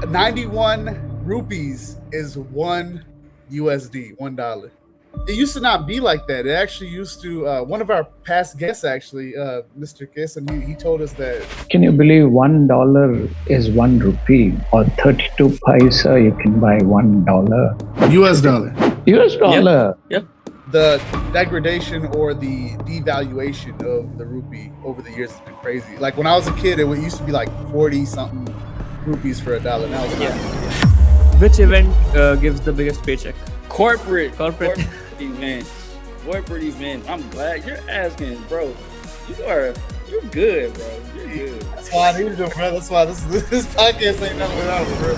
91 rupees is one USD, $1. It used to not be like that. It actually used to. One of our past guests, actually, Mr. Kiss, and he told us that. Can you believe $1 is 1 rupee or 32 paisa? You can buy $1. US dollar. US dollar. Yep. The degradation or the devaluation of the rupee over the years has been crazy. Like when I was a kid, it used to be like 40 something rupees for $1. Now it's Which event gives the biggest paycheck? Corporate events. Corporate events. I'm glad you're asking, bro. You're good, bro. You're good. That's why I need you, bro. That's why this podcast ain't nothing without it, bro.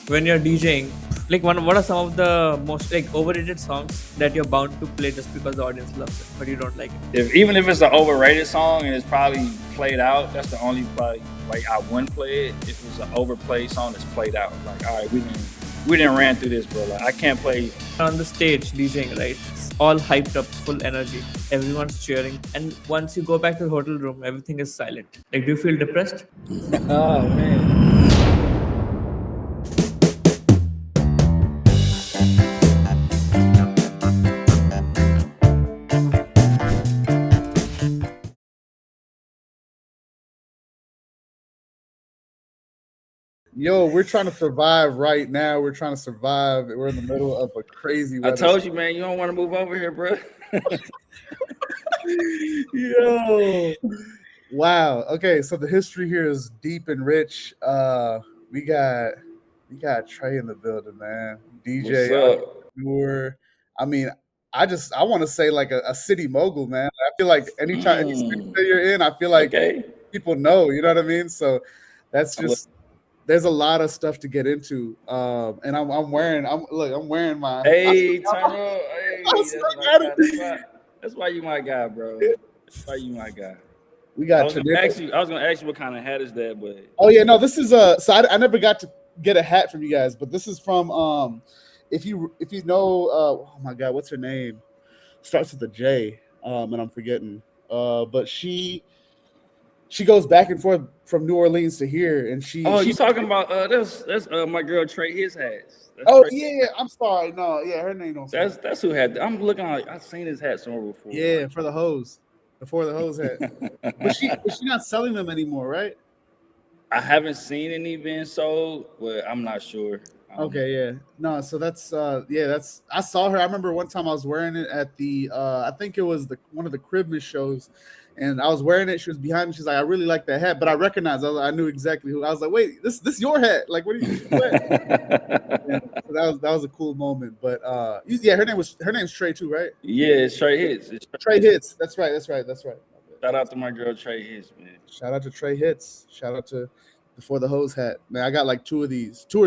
When you're DJing, like what are some of the most like overrated songs that you're bound to play just because the audience loves it, but you don't like it? Even if it's an overrated song and it's probably played out, that's the only probably like I wouldn't play it. If it's an overplayed song that's played out, like all right, we didn't ran through this, bro. Like I can't play on the stage DJing, right? It's all hyped up, full energy. Everyone's cheering, and once you go back to the hotel room, everything is silent. Like, do you feel depressed? Oh man. Yo, we're trying to survive right now. We're trying to survive. We're in the middle of a crazy weather. I told you, man, you don't want to move over here, bro. Yo. Wow. Okay, so the history here is deep and rich. We got Trey in the building, man. DJ, entrepreneur. I mean, I want to say like a city mogul, man. I feel like anytime any city that you're in, I feel like people know. You know what I mean? So that's just. There's a lot of stuff to get into, and I'm wearing my. Hey, Tyrell. Hey, that's why you my guy, bro. That's why you my guy. We got. I was gonna ask you what kind of hat is that, but. Oh yeah, no, this is So I never got to get a hat from you guys, but this is from if you know oh my God, what's her name? Starts with a J, and I'm forgetting. But she goes back and forth from New Orleans to here, and she's talking about that's my girl Trey his hats. Trey. Yeah, I'm sorry, no, yeah, her name don't. That's who had. I'm looking like I've seen his hat somewhere before. Yeah, for the hose hat. but she's not selling them anymore, right? I haven't seen any being sold, but I'm not sure. Okay, yeah, no, so that's I saw her. I remember one time I was wearing it at the I think it was one of the Christmas shows. And I was wearing it. She was behind me. She's like, "I really like that hat," but I recognized. I knew exactly who. I was like, "Wait, this your hat? Like, what are you?" Yeah, so that was a cool moment. But yeah, her name's Trey too, right? Yeah, it's Trey Hits. Trey Hits. That's right. Shout out to my girl Trey Hits, man. Shout out to Trey Hits. Shout out to Before the Hose hat. Man, I got like 2 or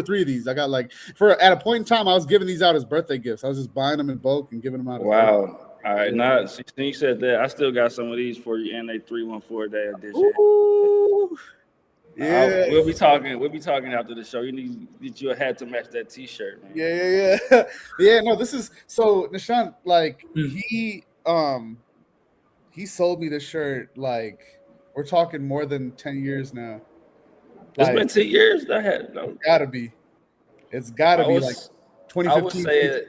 3 of these. I got like at a point in time, I was giving these out as birthday gifts. I was just buying them in bulk and giving them out. Wow. All right, now since you said that, I still got some of these for you, and they 314 day edition. Ooh. Yeah, we'll be talking after the show. You need to get you a hat to match that T-shirt, man. Yeah. Yeah, no, this is so Nishant, like he sold me this shirt, like we're talking more than 10 years now. It's been 10 years. It's gotta be like 2015. I would say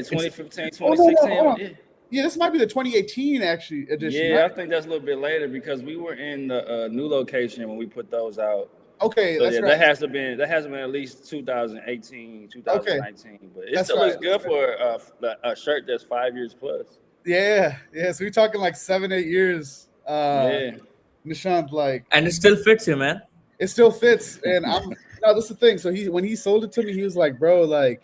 2015, 2016. Yeah, this might be the 2018 actually edition. Yeah, right? I think that's a little bit later because we were in the new location when we put those out. Okay, so that's right. That hasn't been at least 2018, 2019, but it still looks good for a shirt that's 5 years plus. Yeah. So we're talking like 7-8 years. Nishant, like, and it still fits you, man. It still fits, and that's the thing. So when he sold it to me, he was like, "Bro, like,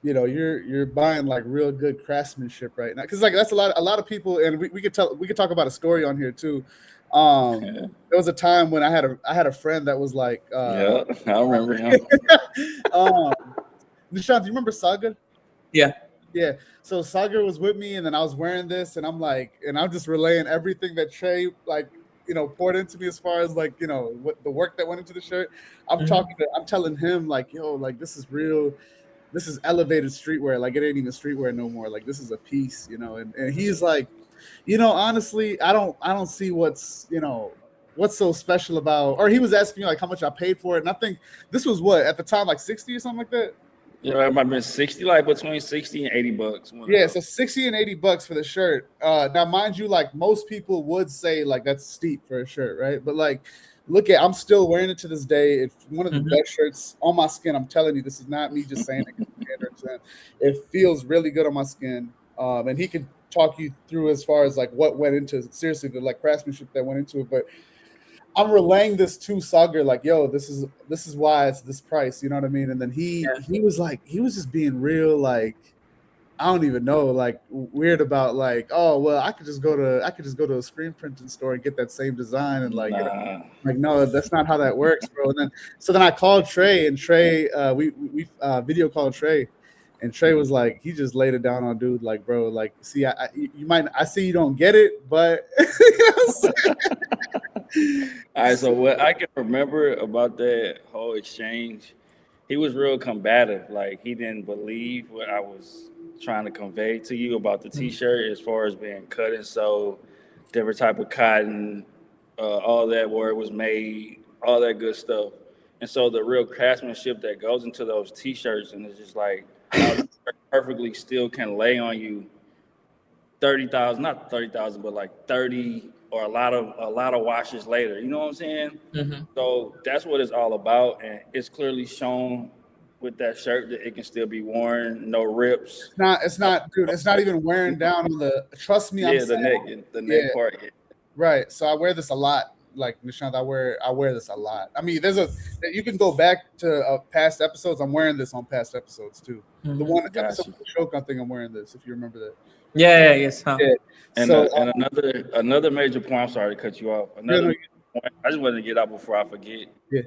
you're buying like real good craftsmanship right now." Because like that's a lot of people, and we could talk about a story on here too. There was a time when I had a friend that was like, I remember him. Nishant, do you remember Saga? Yeah. So Saga was with me, and then I was wearing this, and I'm just relaying everything that Trey poured into me as far as like what the work that went into the shirt. I'm telling him like, yo, like this is real. This is elevated streetwear. Like it ain't even streetwear no more. Like this is a piece, and he's like, honestly, I don't see what's what's so special about, or he was asking me like how much I paid for it, and I think this was what at the time like 60 or something like that. Yeah, it might have been 60, like between 60 and 80 bucks. Yeah, so 60 and 80 bucks for the shirt. Now, mind you, like most people would say like that's steep for a shirt, right? But like, look at, I'm still wearing it to this day. It's one of the best shirts on my skin. I'm telling you, this is not me just saying it. It feels really good on my skin. And he can talk you through as far as like what went into seriously the like craftsmanship that went into it. But I'm relaying this to Sagar, like, yo, this is why it's this price, you know what I mean? And then he was like, he was just being real, like, I don't even know, like weird about like, oh well, I could just go to a screen printing store and get that same design and like, like no, that's not how that works, bro. And then I called Trey, and Trey, we video called Trey, and Trey was like, he just laid it down on dude, like, bro, like, see, I see you don't get it, but all right, so what I can remember about that whole exchange, he was real combative. Like he didn't believe what I was trying to convey to you about the t-shirt as far as being cut and sewed, different type of cotton, all that where it was made, all that good stuff. And so the real craftsmanship that goes into those t-shirts, and it's just like how perfectly still can lay on you 30,000, not 30,000, but like 30 or a lot of washes later. You know what I'm saying? So that's what it's all about, and it's clearly shown with that shirt that it can still be worn, no rips. It's not, dude. It's not even wearing down on the. Trust me, the neck part. Yeah. Right. So I wear this a lot. Like Nishant, I wear this a lot. I mean, you can go back to past episodes. I'm wearing this on past episodes too. The one episode of the show, I think I'm wearing this. If you remember that. Yes. Huh? Yeah. And, so, and another major point. I'm sorry to cut you off. Another point. I just wanted to get out before I forget. Yeah.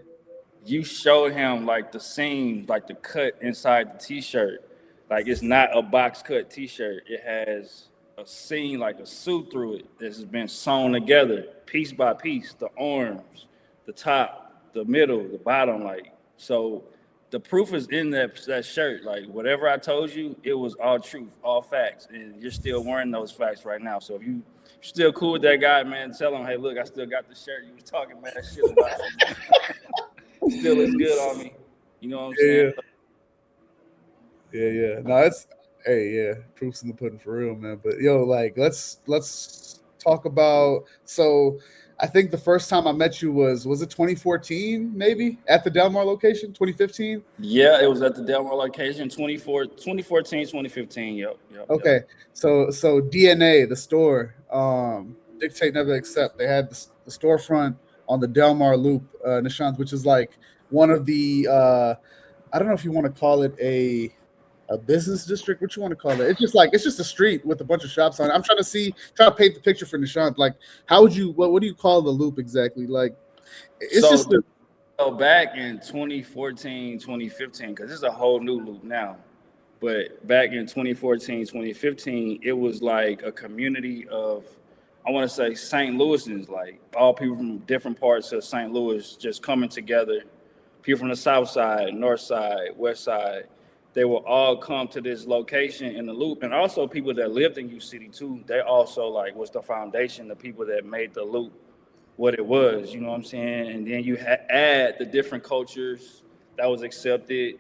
You showed him like the seam, like the cut inside the t-shirt. Like it's not a box cut t-shirt. It has a seam, like a sew through it that has been sewn together piece by piece. The arms, the top, the middle, the bottom. Like, so the proof is in that shirt. Like whatever I told you, it was all truth, all facts. And you're still wearing those facts right now. So if you're still cool with that guy, man, tell him, hey, look, I still got the shirt you was talking mad shit about. Still looks good on me. You know what I'm saying? Yeah. No, it's proof's in the pudding for real, man. But yo, like let's talk about, so I think the first time I met you was it 2014, maybe at the Delmar location, 2015? Yeah, it was at the Delmar location, 2014, 2015. Yep. Okay. Yep. So DNA, the store, Dictate Never Accept, they had the storefront on the Delmar Loop, Nishant, which is like one of the I don't know if you want to call it a business district. What you want to call it? It's just a street with a bunch of shops on it. I'm trying to paint the picture for Nishant. Like, what do you call the loop exactly? Like, it's so back in 2014, 2015, because it's a whole new loop now. But back in 2014, 2015, it was like a community of, I want to say, St. Louisans, like all people from different parts of St. Louis just coming together. People from the south side, north side, west side. They will all come to this location in the loop. And also people that lived in U-City too, they also like was the foundation, the people that made the loop what it was, you know what I'm saying? And then you add the different cultures that was accepted,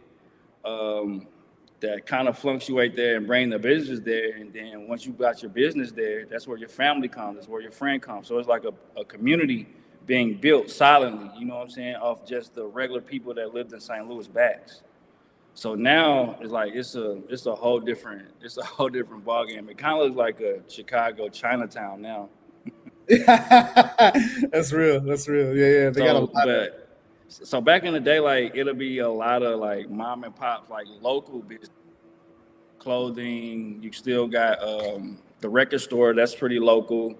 that kind of fluctuate there and bring the business there. And then once you got your business there, that's where your family comes, that's where your friend comes. So it's like a community being built silently, you know what I'm saying, off just the regular people that lived in St. Louis backs. So now it's like it's a whole different ballgame. It kind of looks like a Chicago Chinatown now. That's real. Yeah. They got a lot. So back in the day, like it'll be a lot of like mom and pops, like local business, clothing. You still got the record store that's pretty local.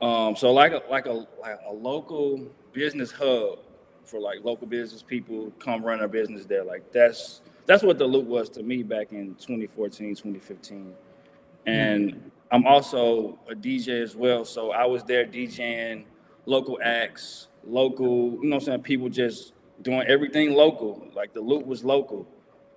So like a local business hub for like local business people come run a business there. Like that's what the loop was to me back in 2014, 2015. And I'm also a DJ as well. So I was there DJing local acts, local, you know what I'm saying, people just doing everything local. Like the loop was local,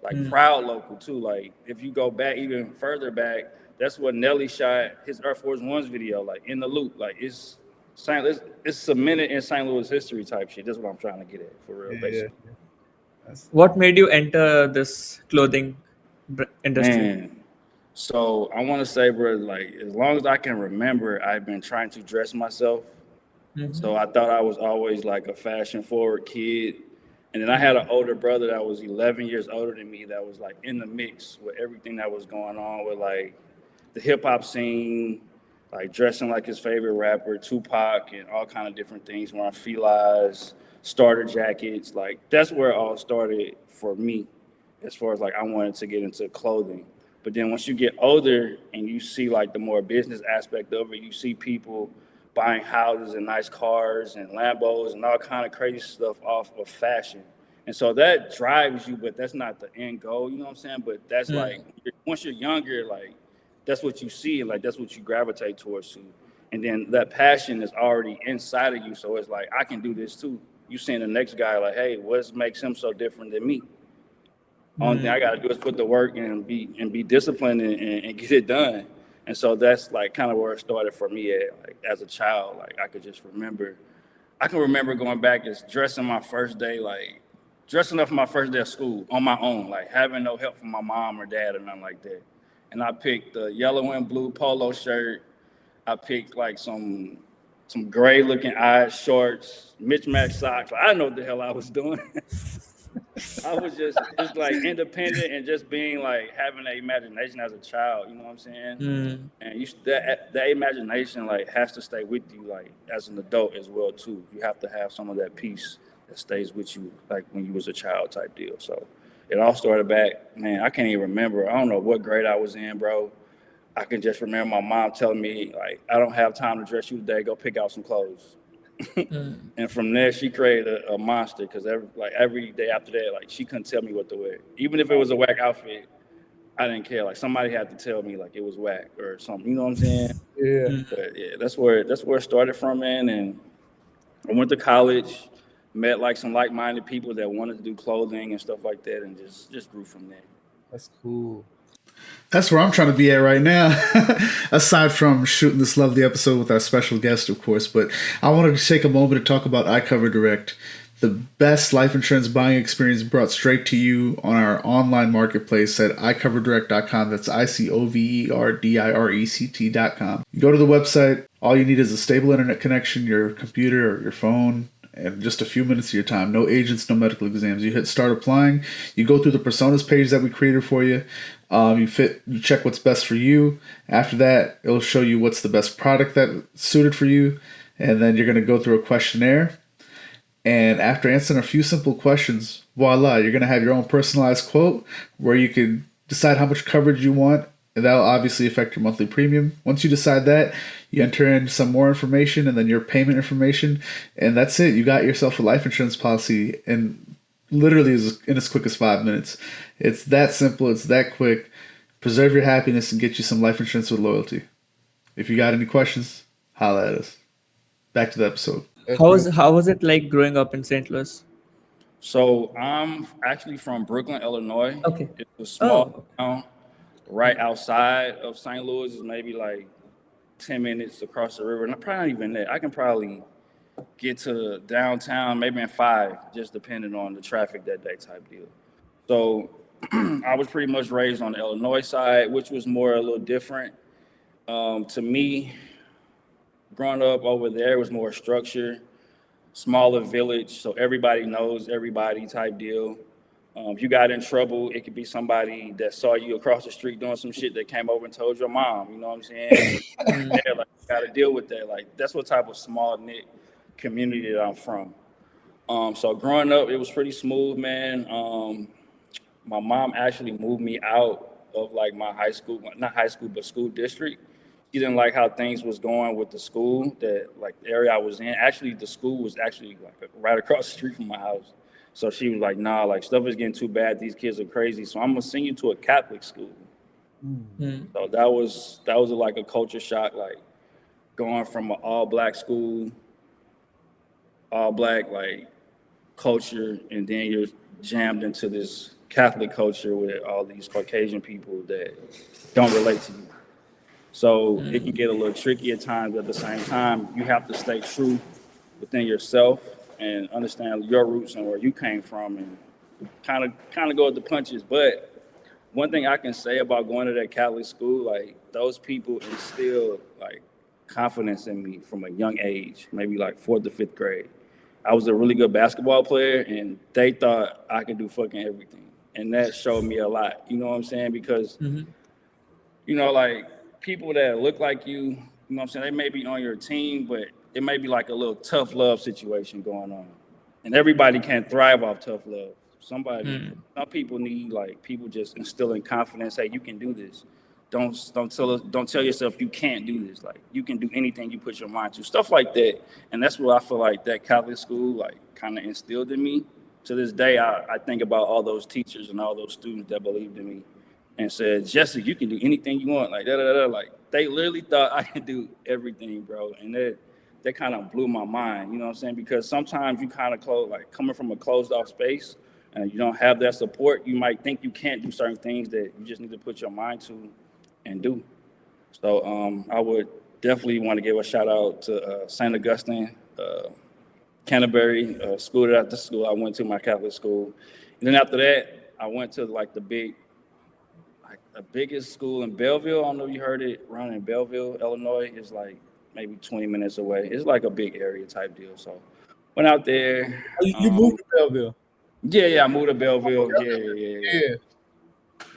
like proud local too. Like if you go back even further back, that's what Nelly shot his Air Force Ones video, like in the loop. Like it's it's cemented in St. Louis history type shit. That's what I'm trying to get at for real, basically. What made you enter this clothing industry? Man, so I want to say, bro, like as long as I can remember, I've been trying to dress myself. So I thought I was always like a fashion forward kid. And then I had an older brother that was 11 years older than me that was like in the mix with everything that was going on with like the hip hop scene, like dressing like his favorite rapper, Tupac, and all kind of different things, wearing felines, starter jackets. Like that's where it all started for me as far as like I wanted to get into clothing. But then once you get older and you see like the more business aspect of it, you see people buying houses and nice cars and Lambos and all kind of crazy stuff off of fashion. And so that drives you, but that's not the end goal, you know what I'm saying? But that's like, once you're younger, like that's what you see and like that's what you gravitate towards too. And then that passion is already inside of you. So it's like, I can do this too. You seeing the next guy like, hey, what makes him so different than me? Only thing I got to do is put the work and be disciplined and get it done. And so that's like kind of where it started for me like as a child. Like I can remember going back and dressing up for my first day of school on my own, like having no help from my mom or dad or nothing like that. And I picked the yellow and blue polo shirt. I picked like some gray looking shorts, mismatched socks. I didn't know what the hell I was doing. I was just like independent and just being like having an imagination as a child, you know what I'm saying? And that imagination like has to stay with you like as an adult as well too. You have to have some of that peace that stays with you like when you was a child type deal. So it all started back, man, I can't even remember. I don't know what grade I was in, bro. I can just remember my mom telling me like, I don't have time to dress you today, go pick out some clothes. And from there, she created a monster because every day after that, like she couldn't tell me what to wear. Even if it was a whack outfit, I didn't care. Like somebody had to tell me like it was whack or something. You know what I'm saying? Yeah. But yeah, that's where it started from, man. And I went to college, met like some like-minded people that wanted to do clothing and stuff like that, and just grew from there. That's cool. That's where I'm trying to be at right now. Aside from shooting this lovely episode with our special guest, of course, but I wanted to take a moment to talk about iCover Direct, the best life insurance buying experience brought straight to you on our online marketplace at iCoverDirect.com. That's ICOVERDIRECT.com. You go to the website. All you need is a stable internet connection, your computer or your phone, and just a few minutes of your time. No agents, no medical exams. You hit start applying. You go through the personas page that we created for you. You check what's best for you. After that, it'll show you what's the best product that's suited for you. And then you're going to go through a questionnaire. And after answering a few simple questions, voila, you're going to have your own personalized quote where you can decide how much coverage you want. And that'll obviously affect your monthly premium. Once you decide that, you enter in some more information and then your payment information. And that's it. You got yourself a life insurance policy and literally is in as quick as 5 minutes. It's that simple. It's that quick. Preserve your happiness and get you some life insurance with loyalty. If you got any questions, holla at us. Back to the episode. How was it like growing up in St. Louis? So I'm actually from Brooklyn, Illinois. Okay. It's a small town right outside of St. Louis. It's maybe like 10 minutes across the river. And I'm probably not even there. I can probably get to downtown maybe in 5, just depending on the traffic that day type deal. So I was pretty much raised on the Illinois side, which was more a little different. To me, growing up over there was more structure, smaller village, so everybody knows everybody type deal. If you got in trouble, it could be somebody that saw you across the street doing some shit that came over and told your mom, you know what I'm saying? Yeah, like, you got to deal with that. Like, that's what type of small knit community that I'm from. So growing up, it was pretty smooth, man. My mom actually moved me out of like my school district. She didn't like how things was going with the school, that like the area I was in. Actually, the school was actually like right across the street from my house. So she was like, nah, like stuff is getting too bad. These kids are crazy. So I'm gonna send you to a Catholic school. So that was like a culture shock, like going from an all black school, all black like culture, and then you're jammed into this Catholic culture with all these Caucasian people that don't relate to you. So it can get a little tricky at times, but at the same time, you have to stay true within yourself and understand your roots and where you came from and kind of go with the punches. But one thing I can say about going to that Catholic school, like those people instilled like confidence in me from a young age, maybe like 4th to 5th grade. I was a really good basketball player and they thought I could do fucking everything. And that showed me a lot, you know what I'm saying? Because, you know, like people that look like you know what I'm saying, they may be on your team, but it may be like a little tough love situation going on. And everybody can't thrive off tough love. Some people need like people just instilling confidence. Hey, you can do this. Don't tell yourself you can't do this. Like you can do anything you put your mind to. Stuff like that. And that's what I feel like that Catholic school like kind of instilled in me. To this day, I think about all those teachers and all those students that believed in me and said, Jesse, you can do anything you want. Like like they literally thought I could do everything, bro. And that kind of blew my mind. You know what I'm saying? Because sometimes you kind of like coming from a closed off space. And you don't have that support, you might think you can't do certain things that you just need to put your mind to and do. So I would definitely want to give a shout out to St. Augustine, Canterbury, school after school I went to, my Catholic school. And then after that, I went to like the biggest school in Belleville. I don't know if you heard it, Rana in Belleville, Illinois. It's like maybe 20 minutes away. It's like a big area type deal. So went out there. You moved to Belleville? Yeah, I moved to Belleville. Yeah.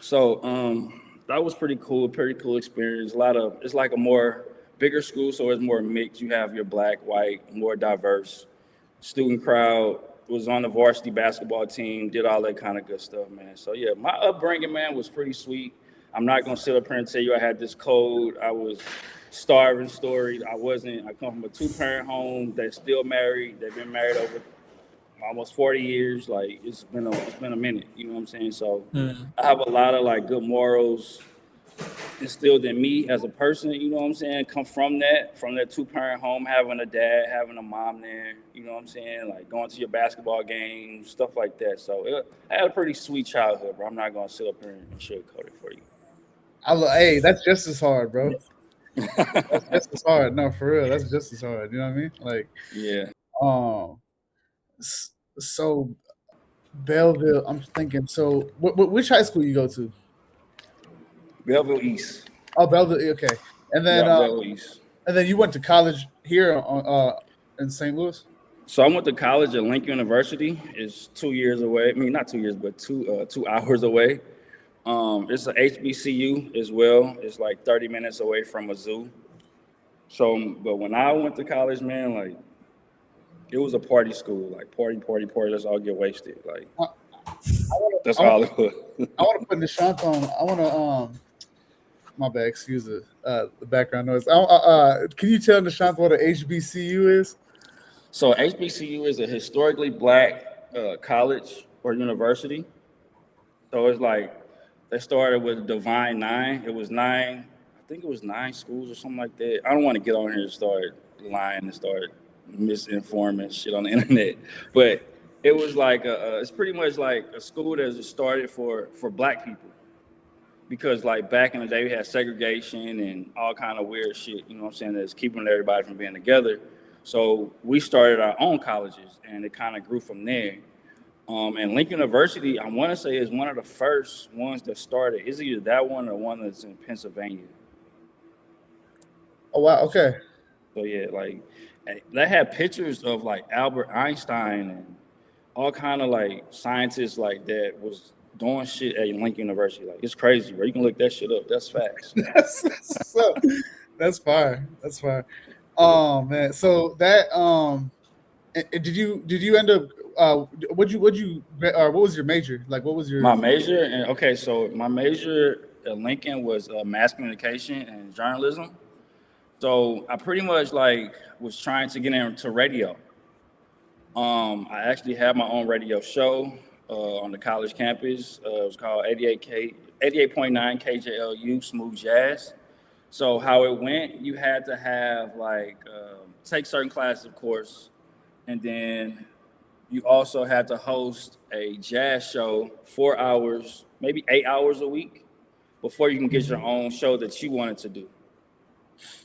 So that was pretty cool experience. It's like a more bigger school, so it's more mixed. You have your black, white, more diverse student crowd. Was on the varsity basketball team, did all that kind of good stuff, man. So yeah, my upbringing, man, was pretty sweet. I'm not gonna sit up here and tell you I had this code. I was starving, storied. I come from a 2-parent home. They're still married. They've been married over almost 40 years. Like it's been a minute, you know what I'm saying? So I have a lot of like good morals instilled in me as a person, you know what I'm saying? Come from that 2-parent home, having a dad, having a mom there, you know what I'm saying? Like going to your basketball games, stuff like that. So I had a pretty sweet childhood, bro. I'm not gonna sit up here and sugarcoat it for you. Hey, that's just as hard, bro. That's just as hard. No, for real, that's just as hard. You know what I mean? Like, yeah. So Belleville, I'm thinking. So, which high school you go to? Belleville East. Oh, Belleville. Okay, and then Belleville East. And then you went to college here in St. Louis. So I went to college at Lincoln University. It's 2 years away. I mean, not 2 years, but 2 hours away. It's a HBCU as well. It's like 30 minutes away from a zoo. So, but when I went to college, man, like it was a party school. Like party. Let's all get wasted. Like that's all it was. I want to put Nishant on. I want to my bad. Excuse the background noise. Can you tell Nishant what an HBCU is? So HBCU is a historically black college or university. So it's like they started with Divine 9. It was 9. I think it was 9 schools or something like that. I don't want to get on here and start lying and start misinforming shit on the internet, but it was like it's pretty much like a school that started for black people, because like back in the day we had segregation and all kind of weird shit, you know what I'm saying, that's keeping everybody from being together. So we started our own colleges and it kind of grew from there. And Lincoln University, I want to say, is one of the first ones that started. It's either that one or one that's in Pennsylvania. Oh wow, okay. So yeah, like they had pictures of like Albert Einstein and all kind of like scientists like that was doing shit at Lincoln University. Like it's crazy, bro. You can look that shit up. That's facts. That's fire. That's fire. Oh man. So that did you end up what was your major? Like what was your major? And okay, so my major at Lincoln was mass communication and journalism. So I pretty much like was trying to get into radio. I actually had my own radio show on the college campus. It was called 88.9 KJLU Smooth Jazz. So how it went, you had to have like take certain classes, of course, and then you also had to host a jazz show 4 hours, maybe 8 hours a week before you can get your own show that you wanted to do.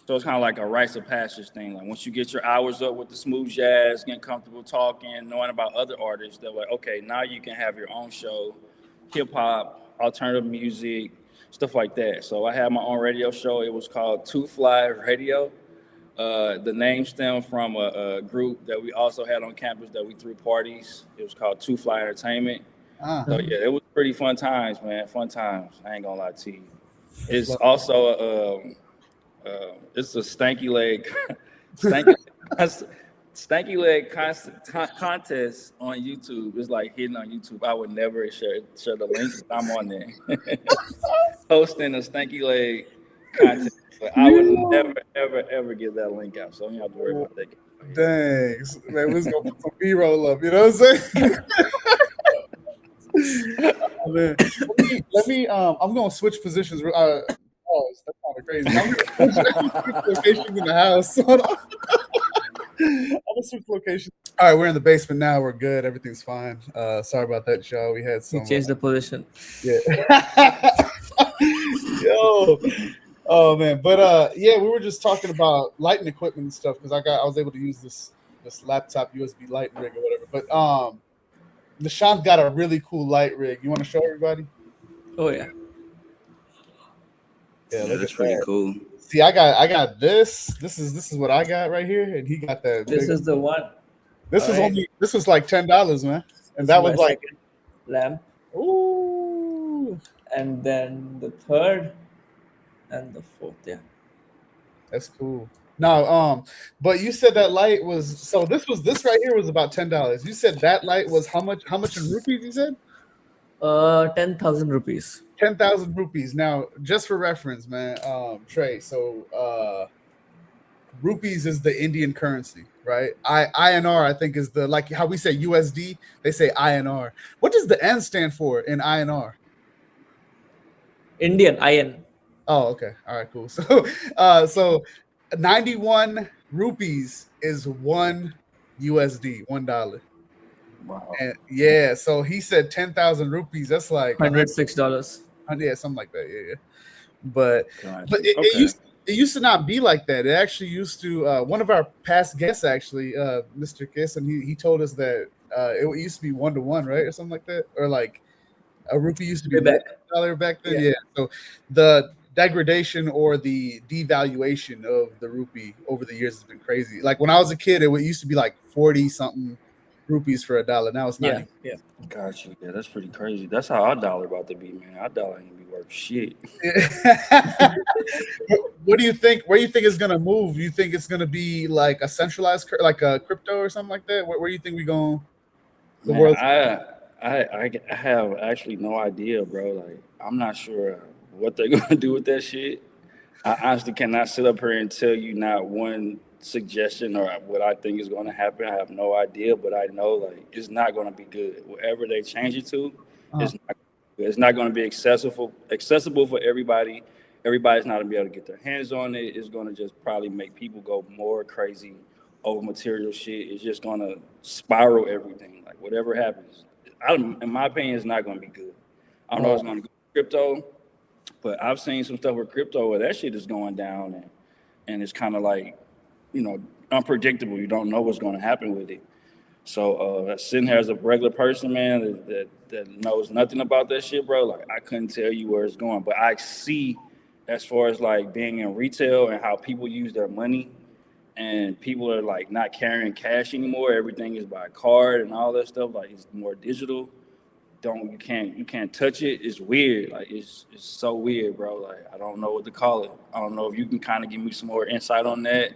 So it's kind of like a rites of passage thing. Like once you get your hours up with the smooth jazz, getting comfortable talking, knowing about other artists, they're like, okay, now you can have your own show, hip hop, alternative music, stuff like that. So I had my own radio show. It was called Two Fly Radio. The name stemmed from a group that we also had on campus that we threw parties. It was called Two Fly Entertainment. So yeah, it was pretty fun times, man. Fun times. I ain't gonna lie to you. It's also it's a stanky leg contest on YouTube. It's like hidden on YouTube. I would never share the links, but I'm on there hosting a stanky leg contest. But I would never, ever get that link out. So you don't have to worry about that. Thanks, man. We're gonna put some B-roll up. You know what I'm saying? Man. Let me. I'm gonna switch positions. That's kind of crazy. I'm gonna switch locations in the house. Hold on. I'm gonna switch locations. All right, we're in the basement now. We're good. Everything's fine. Sorry about that, y'all. We had some. You changed the position. Yeah. Yo. Oh man, but yeah, we were just talking about lighting equipment and stuff because I was able to use this laptop USB lighting rig or whatever. But Nishant got a really cool light rig. You want to show everybody? Oh yeah. Yeah, that's pretty cool. See, I got this. This is what I got right here, and he got that. This is the one. This was like $10, man, and that was like lamp. Ooh. And then the third and the fourth. Yeah. That's cool. No, but you said that light was this right here was about $10. You said that light was how much in rupees? You said 10,000 rupees. 10,000 rupees. Now, just for reference, man, Trey. So, rupees is the Indian currency, right? INR, I think, is the like how we say USD. They say INR. What does the N stand for in INR? Indian IN. Oh, okay. All right, cool. So 91 rupees is $1 USD, $1. Wow. And yeah, so he said 10,000 rupees. That's like $106. Yeah, something like that. Yeah. But Gotcha. it used to not be like that. It actually used to. One of our past guests, actually, Mr. Kiss, and he told us that it used to be 1-to-1, right, or something like that, or like a rupee used to be $1 back then. Yeah. So the degradation or the devaluation of the rupee over the years has been crazy. Like when I was a kid, it used to be like 40 something rupees for $1. Now it's not. Yeah. Got you. Yeah, that's pretty crazy. That's how our dollar about to be, man. Our dollar ain't gonna be worth shit. What do you think? Where do you think it's gonna move? You think it's gonna be like a centralized, like a crypto or something like that? Where do you think we going? The world. I have actually no idea, bro. Like I'm not sure what they're gonna do with that shit. I honestly cannot sit up here and tell you not one suggestion or what I think is going to happen. I have no idea, but I know like it's not going to be good. Whatever they change it to, it's not going to be accessible for everybody. Everybody's not going to be able to get their hands on it. It's going to just probably make people go more crazy over material shit. It's just going to spiral everything. Like whatever happens, in my opinion, it's not going to be good. I don't know if it's going to go crypto, but I've seen some stuff with crypto where that shit is going down and it's kind of like, unpredictable. You don't know what's going to happen with it. So sitting here as a regular person, man, that knows nothing about that shit, bro, like I couldn't tell you where it's going. But I see as far as like being in retail and how people use their money and people are like not carrying cash anymore. Everything is by card and all that stuff. Like it's more digital. You can't touch it. It's weird. Like it's so weird, bro. Like I don't know what to call it. I don't know if you can kind of give me some more insight on that.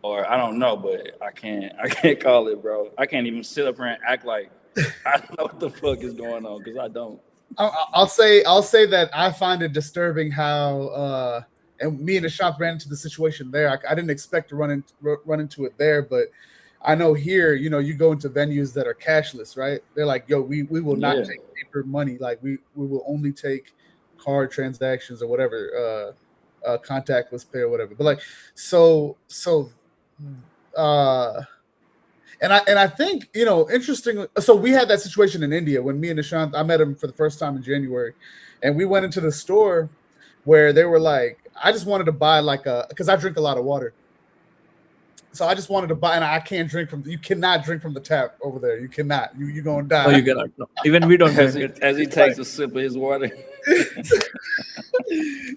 Or I don't know, but I can't call it, bro. I can't even sit up here and act like I know what the fuck is going on because I don't. I'll say that I find it disturbing how and me and Nishant ran into the situation there. I didn't expect to run into it there, but I know here, you go into venues that are cashless, right? They're like, yo, we will not take paper money. Like we will only take card transactions or whatever, contactless pay or whatever. But like, and I think, interestingly, so we had that situation in India when me and Nishant, I met him for the first time in January, and we went into the store where they were like, I just wanted to buy like because I drink a lot of water. So I just wanted to buy, and I can't drink from. You cannot drink from the tap over there. You cannot. You're gonna die. No, you cannot. No. Even we don't drink it. As he takes a sip of his water.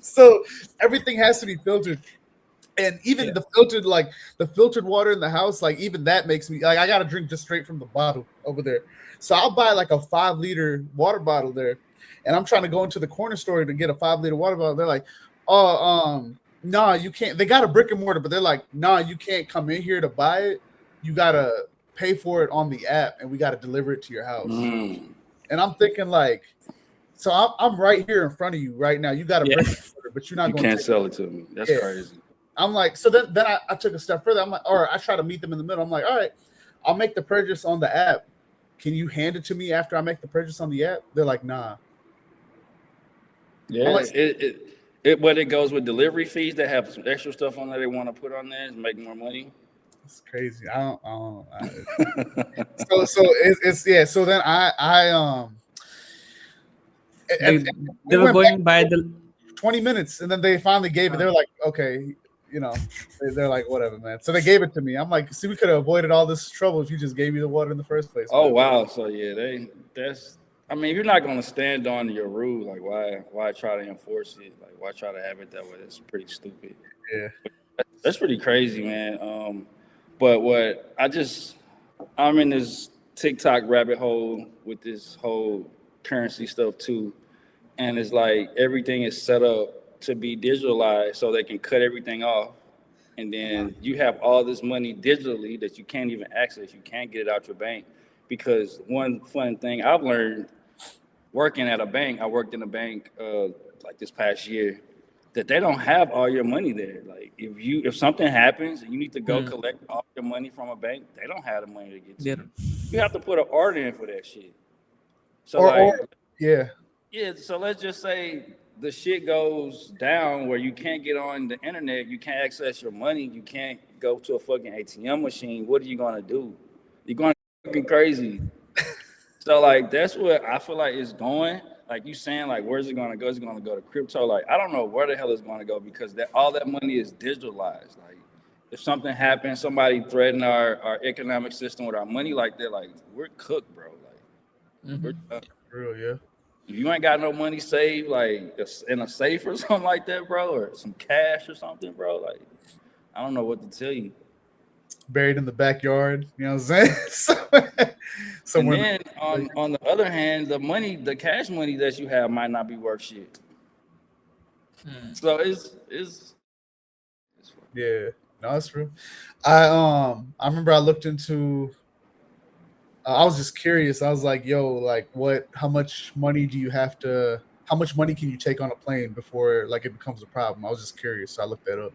So everything has to be filtered, and even the filtered water in the house, like even that makes me like I gotta drink just straight from the bottle over there. So I'll buy like a 5-liter water bottle there, and I'm trying to go into the corner store to get a 5-liter water bottle. They're like, oh, no, you can't. They got a brick and mortar, but they're like, no, you can't come in here to buy it. You gotta pay for it on the app, and we gotta deliver it to your house. And I'm thinking like, so I'm right here in front of you right now. You got a brick and mortar, but you're not. You can't sell it to me. That's crazy. I'm like, so then I took a step further. I'm like, or I try to meet them in the middle. I'm like, all right, I'll make the purchase on the app. Can you hand it to me after I make the purchase on the app? They're like, nah. Yeah, like, it goes with delivery fees that have some extra stuff on there they want to put on there and make more money. It's crazy. I don't so it's yeah. So then they were going by the 20 minutes, and then they finally gave it. They're like, okay, you know, they're like, whatever, man. So they gave it to me. I'm like, see, we could have avoided all this trouble if you just gave me the water in the first place. Oh, wow. So yeah, I mean, if you're not going to stand on your rule, like why try to enforce it? Like why try to have it that way? That's pretty stupid. Yeah. That's pretty crazy, man. But I'm in this TikTok rabbit hole with this whole currency stuff too. And it's like everything is set up to be digitalized so they can cut everything off. And then you have all this money digitally that you can't even access. You can't get it out your bank. Because one fun thing I've learned working at a bank, I worked in a bank like this past year, that they don't have all your money there. Like if something happens and you need to go collect all your money from a bank, they don't have the money to get to you. You have to put an order in for that shit. So so let's just say the shit goes down where you can't get on the internet, you can't access your money, you can't go to a fucking ATM machine. What are you gonna do? You're going fucking crazy. So like that's what I feel like it's going. Like you saying, like where's it gonna go? Is it gonna go to crypto? Like I don't know where the hell it's gonna go because all that money is digitalized. Like if something happens, somebody threaten our economic system with our money like that, like we're cooked, bro. Like we're done. Real, yeah. If you ain't got no money saved, like in a safe or something like that, bro, or some cash or something, bro, like I don't know what to tell you. Buried in the backyard, you know what I'm saying? Somewhere. And then on the other hand, the cash money that you have might not be worth shit. So it's yeah, no, that's true. I remember I looked into. I was just curious. I was like, yo, like how much money do you have to? How much money can you take on a plane before like it becomes a problem? I was just curious, so I looked that up.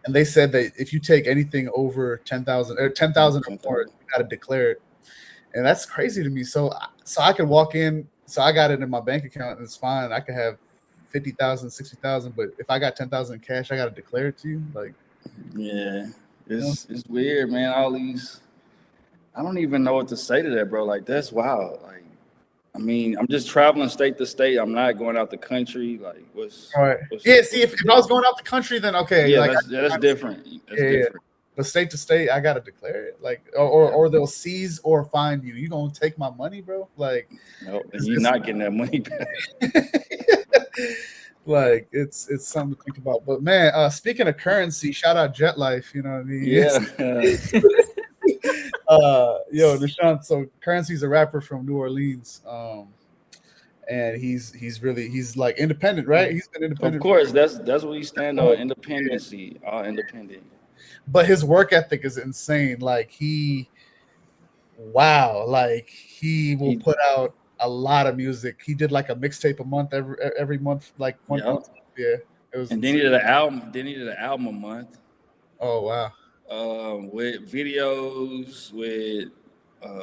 And they said that if you take anything over 10,000 or 10,000 or more, you got to declare it. And that's crazy to me. So I could walk in. So I got it in my bank account and it's fine. I could have 50,000, 60,000. But if I got 10,000 in cash, I got to declare it to you. Like, yeah, it's weird, man. All these, I don't even know what to say to that, bro. Like, that's wild. Like, I mean, I'm just traveling state to state. I'm not going out the country. Like, what's yeah? See, if I was going out the country, then okay. Yeah, like, that's different. That's different. But state to state, I gotta declare it. Like, or they'll seize or fine you. You gonna take my money, bro? Like, no, you're not getting that money back. Like, it's something to think about. But man, speaking of currency, shout out Jet Life. You know what I mean? Yeah. Yo, Nishant. So Currencies a rapper from New Orleans, and he's like independent, right? He's been independent. Of course, that's what we stand on, independency, independent. But his work ethic is insane. Like he will put out a lot of music. He did like a mixtape a month every month, like one month. Yeah, it was. And then he did an album. Then he did an album a month. Oh wow. With videos, with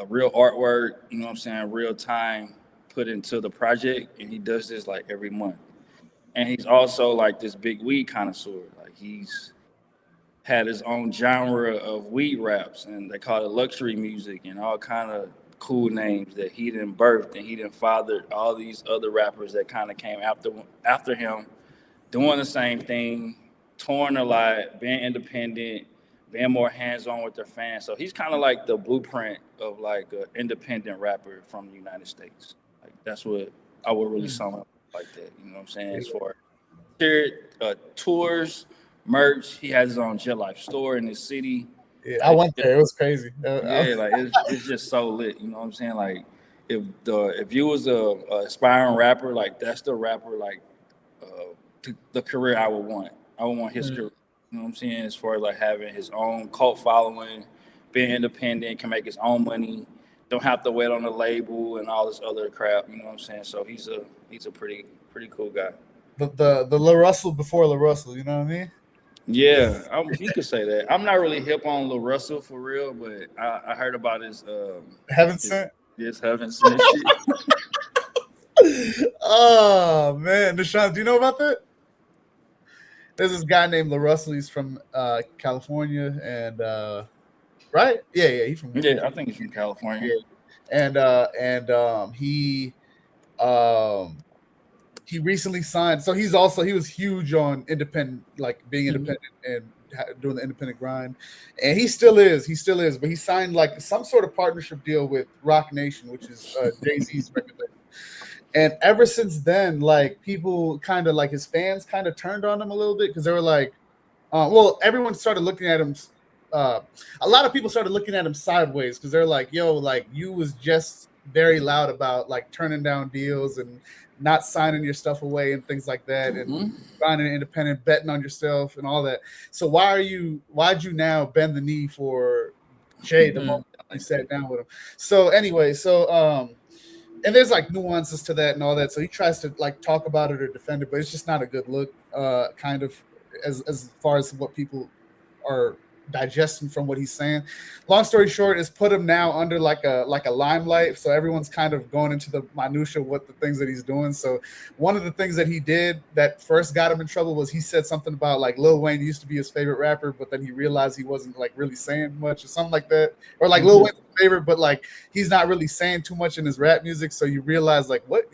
real artwork, you know what I'm saying, real time put into the project, and he does this like every month. And he's also like this big weed connoisseur. Like he's had his own genre of weed raps, and they call it luxury music, and all kind of cool names that he done birthed, and he done fathered all these other rappers that kind of came after him doing the same thing, touring a lot, being independent, being more hands-on with their fans. So he's kind of like the blueprint of like an independent rapper from the United States. Like that's what I would really sum up like that. You know what I'm saying? As far as tours, merch, he has his own Jet Life store in his city. Yeah, I went there. It was crazy. Yeah, like it's just so lit. You know what I'm saying? Like if you was a aspiring rapper, like that's the rapper like the career I would want. I would want his career. You know what I'm saying? As far as like having his own cult following, being independent, can make his own money, don't have to wait on the label and all this other crap. You know what I'm saying? So he's a pretty cool guy. The Lil Russell before Lil Russell. You know what I mean? Yeah, you could say that. I'm not really hip on Lil Russell for real, but I heard about his Heaven Sent. Yes, Heaven Sent shit. Oh man, Nishant, do you know about that? There's this guy named Lil Russell. He's from California, and right? Yeah, he's from. Yeah, I think he's from California. Yeah. And he recently signed. So he was huge on independent, like being independent and doing the independent grind, and he still is. But he signed like some sort of partnership deal with Rock Nation, which is Jay-Z's record label. And ever since then, like people kind of like his fans kind of turned on him a little bit because they were like, everyone started looking at him. A lot of people started looking at him sideways because they're like, yo, like you was just very loud about like turning down deals and not signing your stuff away and things like that, and finding an independent, betting on yourself and all that. So why'd you now bend the knee for Jay the moment you sat down with him? So anyway, and there's like nuances to that and all that. So he tries to like talk about it or defend it, but it's just not a good look, kind of as far as what people are digesting from what he's saying. Long story short is put him now under like a limelight, so everyone's kind of going into the minutia of what the things that he's doing. So one of the things that he did that first got him in trouble was he said something about like Lil Wayne used to be his favorite rapper, but then he realized he wasn't like really saying much or something like that, or like Lil Wayne's favorite, but like he's not really saying too much in his rap music. So you realize like what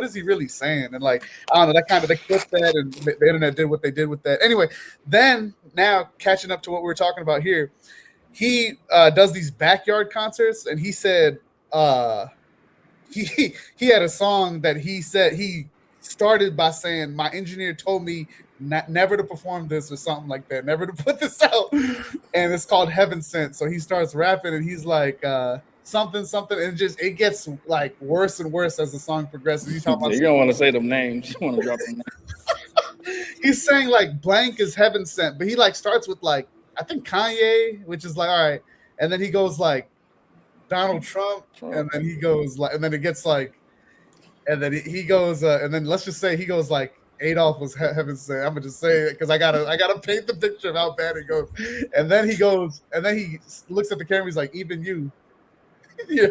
is he really saying? And like I don't know, they clipped that, and the internet did what they did with that. Anyway, then now catching up to what we're talking about here, he does these backyard concerts, and he said he had a song that he said he started by saying, my engineer told me never to perform this or something like that, never to put this out, and it's called Heaven Sent. So he starts rapping and he's like something, and it gets like worse and worse as the song progresses. You don't want to say them names, you want to drop them names. He's saying like blank is Heaven Sent, but he like starts with like I think Kanye, which is like all right, and then he goes like Donald Trump, and then he goes like, and then it gets like, and then he goes, and then let's just say he goes like Adolf was Heaven Sent. I'm gonna just say it because I gotta paint the picture of how bad it goes. And then he goes, and then he looks at the camera. He's like, even you're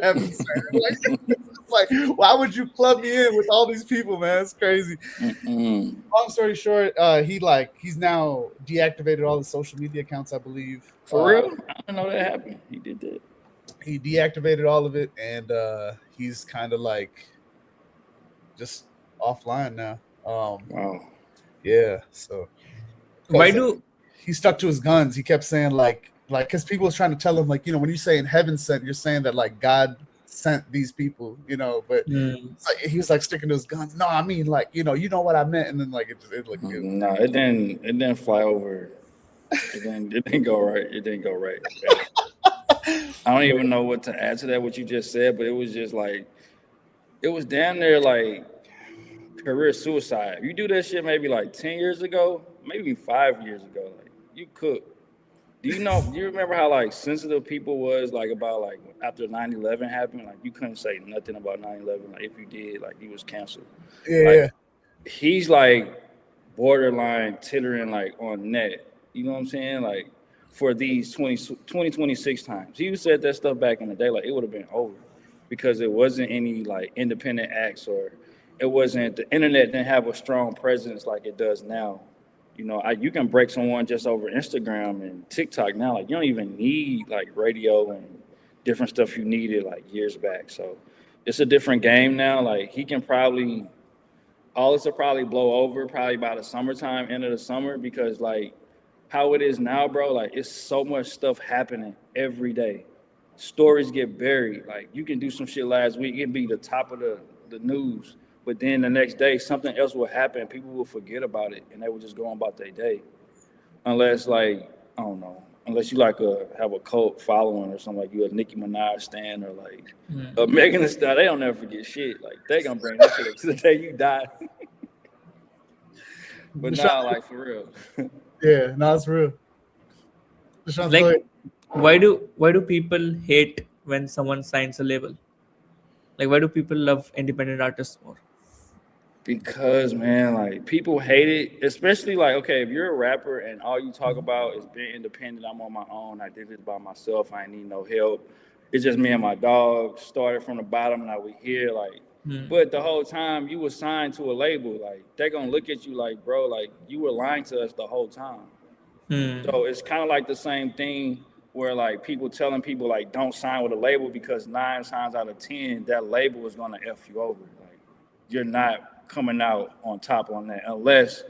Heaven Sent. Like, why would you club me in with all these people, man? It's crazy. Long story short, he's now deactivated all the social media accounts, I believe. For real? I didn't know that happened. He did that. He deactivated all of it, and he's kind of like just offline now. Wow. Yeah. So he stuck to his guns? He kept saying like because people was trying to tell him like, when you say in Heaven Sent, you're saying that like God sent these people, but like, he was like sticking to his guns. No, I mean like you know what I meant, and then like it looked good. No, it didn't fly over. It didn't go right. It didn't go right. I don't even know what to add to that, what you just said, but it was just like, it was damn near like career suicide. You do that shit maybe like 10 years ago, maybe 5 years ago, like you cooked. Do you remember how like sensitive people was like about like after 9/11 happened? Like you couldn't say nothing about 9/11. Like if you did, like you was canceled. Yeah. Like, he's like borderline tittering like on net. You know what I'm saying? Like for these 2026 times. He said that stuff back in the day, like it would have been over because it wasn't any like independent acts, or it wasn't, the internet didn't have a strong presence like it does now. You can break someone just over Instagram and TikTok now. Like you don't even need like radio and different stuff you needed like years back. So it's a different game now. Like he can probably all this will probably blow over probably by the summertime, end of the summer, because like how it is now, bro, like it's so much stuff happening every day. Stories get buried. Like you can do some shit last week, it'd be the top of the news, but then the next day something else will happen. People will forget about it, and they will just go on about their day, unless like I don't know, unless you like have a cult following or something, like you a Nicki Minaj stan or like a Megan Thee Stallion. They don't never forget shit. Like they gonna bring that shit up to the day you die. But now, like for real. Yeah, no, it's real. Nishant, go Like, ahead. why do people hate when someone signs a label? Like, why do people love independent artists more? Because man, like people hate it, especially like okay, if you're a rapper and all you talk about is being independent, I'm on my own, I did this by myself, I ain't need no help. It's just me and my dog. Started from the bottom, now we here, like. But the whole time you were signed to a label, like they're gonna look at you like, bro, like you were lying to us the whole time. So it's kind of like the same thing where like people telling people like don't sign with a label because 9 times out of 10 that label is gonna F you over. Like you're not coming out on top on that unless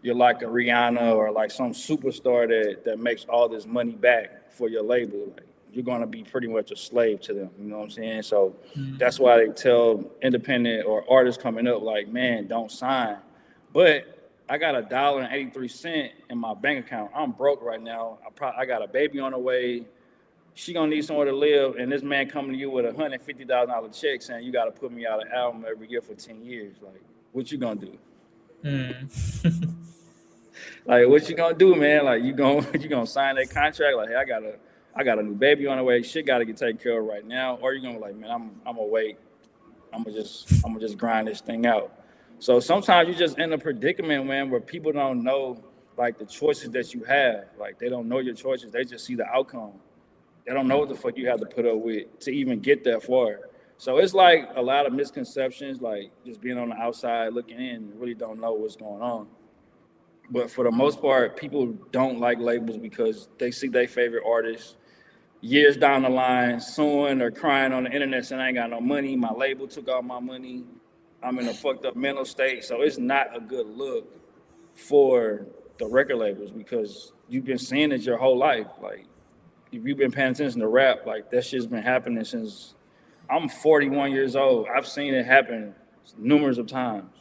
you're like a Rihanna or like some superstar that makes all this money back for your label. Like you're gonna be pretty much a slave to them. You know what I'm saying? So that's why they tell independent or artists coming up like, man, don't sign. But I got $1.83 in my bank account. I'm broke right now. I got a baby on the way. She gonna need somewhere to live, and this man coming to you with $150,000 check saying you gotta put me out an album every year for 10 years. Like, what you gonna do? Like, what you gonna do, man? Like, you gonna sign that contract? Like, hey, I got a new baby on the way. Shit gotta get taken care of right now. Or you gonna be like, man, I'm gonna wait. I'm gonna just grind this thing out. So sometimes you just in a predicament, man, where people don't know like the choices that you have. Like they don't know your choices. They just see the outcome. They don't know what the fuck you have to put up with to even get that far. So it's like a lot of misconceptions, like just being on the outside looking in, and really don't know what's going on. But for the most part, people don't like labels because they see their favorite artists years down the line suing or crying on the internet saying I ain't got no money. My label took all my money. I'm in a fucked up mental state. So it's not a good look for the record labels because you've been seeing it your whole life. Like if you've been paying attention to rap, like that shit's been happening since I'm 41 years old. I've seen it happen numerous of times.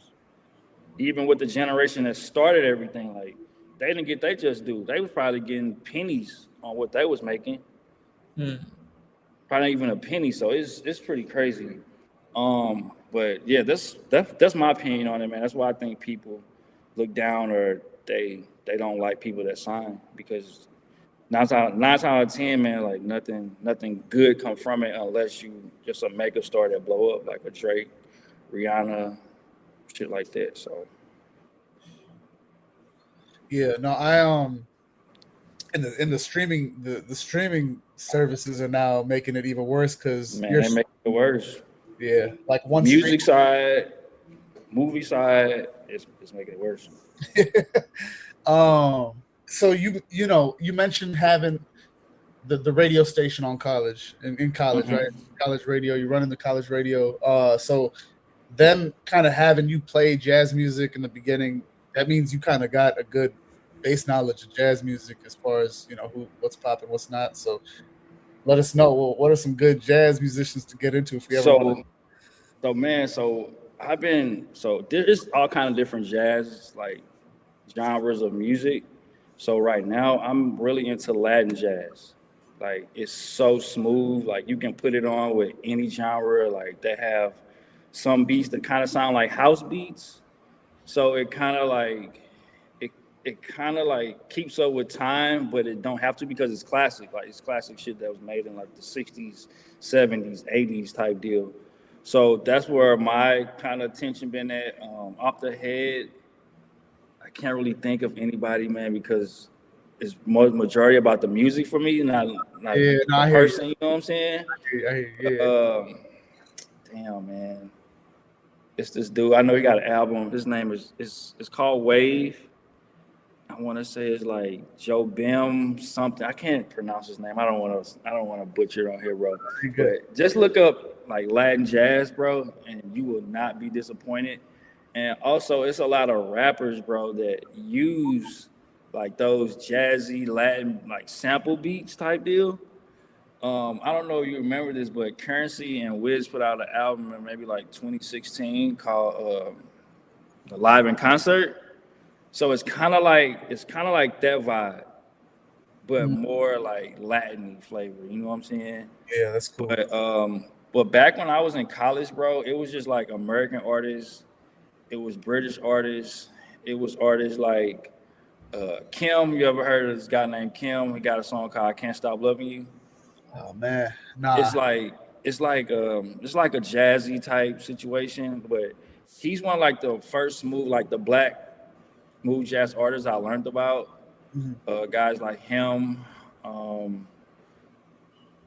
Even with the generation that started everything, like they didn't get they just due. They was probably getting pennies on what they was making. Probably not even a penny. So it's pretty crazy. But yeah, that's my opinion on it, man. That's why I think people look down or they don't like people that sign because nine times out of 10, man, like nothing good come from it unless you just a mega star that blow up like a Drake, Rihanna, shit like that. So Yeah, no, I in the streaming the streaming services are now making it even worse because man, they make it worse. Yeah, like one music side, movie side, it's making it worse. So you mentioned having the radio station on college in college, right? College radio, you're running the college radio. So them kind of having you play jazz music in the beginning, that means you kind of got a good base knowledge of jazz music as far as what's popping, what's not. So let us know what are some good jazz musicians to get into if we ever want to. So there's all kind of different jazz like genres of music. So right now I'm really into Latin jazz. Like it's so smooth. Like you can put it on with any genre. Like they have some beats that kind of sound like house beats. So it kind of like keeps up with time, but it don't have to because it's classic. Like it's classic shit that was made in like the 60s, 70s, 80s type deal. So that's where my kind of attention been at. Off the head, I can't really think of anybody, man, because it's majority about the music for me, not the person. You know what I'm saying? I hear you. Damn, man. It's this dude. I know he got an album. His name is called Wave. I want to say it's like Joe Bim something. I can't pronounce his name. I don't want to butcher it on here, bro. But just look up like Latin jazz, bro, and you will not be disappointed. And also, it's a lot of rappers, bro, that use like those jazzy Latin like sample beats type deal. I don't know if you remember this, but Currency and Wiz put out an album in maybe like 2016 called the Live in Concert. So it's kind of like that vibe, but more like Latin flavor. You know what I'm saying? Yeah, that's cool. But back when I was in college, bro, it was just like American artists. It was British artists. It was artists like Kim. You ever heard of this guy named Kim? He got a song called "I Can't Stop Loving You." Oh man, nah. It's like a jazzy type situation, but he's one of like the first smooth, like the black smooth jazz artists I learned about. Guys like him. I